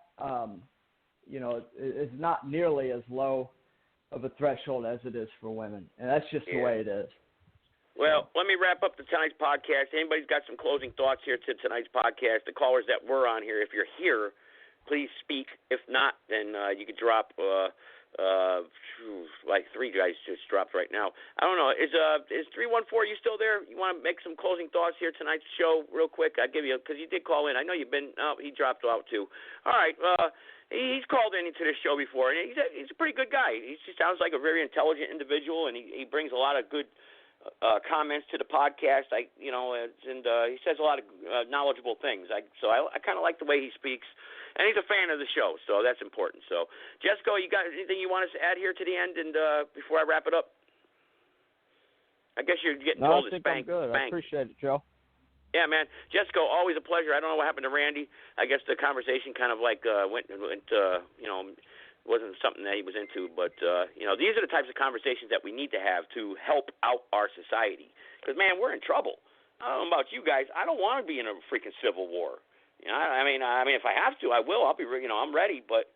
is not nearly as low of a threshold as it is for women. And that's just the way it is. Well, let me wrap up tonight's podcast. Anybody's got some closing thoughts here to tonight's podcast? The callers that were on here, if you're here, please speak. If not, then you could drop like 3 guys just dropped right now. I don't know. Is 314, you still there? You want to make some closing thoughts here tonight's show real quick? I'll give you, because you did call in. I know you've been, he dropped out too. All right. He's called into this show before, and he's a pretty good guy. He sounds like a very intelligent individual, and he brings a lot of good comments to the podcast. And he says a lot of knowledgeable things. So I kind of like the way he speaks. And he's a fan of the show, so that's important. So, Jessica, you got anything you want us to add here to the end, and before I wrap it up? I guess you're getting told to spank. I'm good. I appreciate it, Joe. Yeah, man. Jessica, always a pleasure. I don't know what happened to Randy. I guess the conversation kind of went wasn't something that he was into. But, these are the types of conversations that we need to have to help out our society. Because, man, we're in trouble. I don't know about you guys. I don't want to be in a freaking civil war. You know, I mean, if I have to, I will. I'll be, I'm ready. But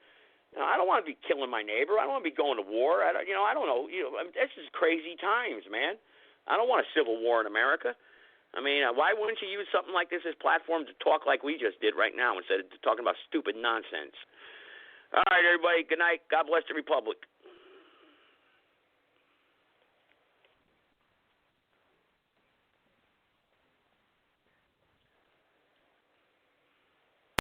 I don't want to be killing my neighbor. I don't want to be going to war. I don't know. This is crazy times, man. I don't want a civil war in America. I mean, why wouldn't you use something like this as platform to talk like we just did right now instead of talking about stupid nonsense? All right, everybody. Good night. God bless the Republic.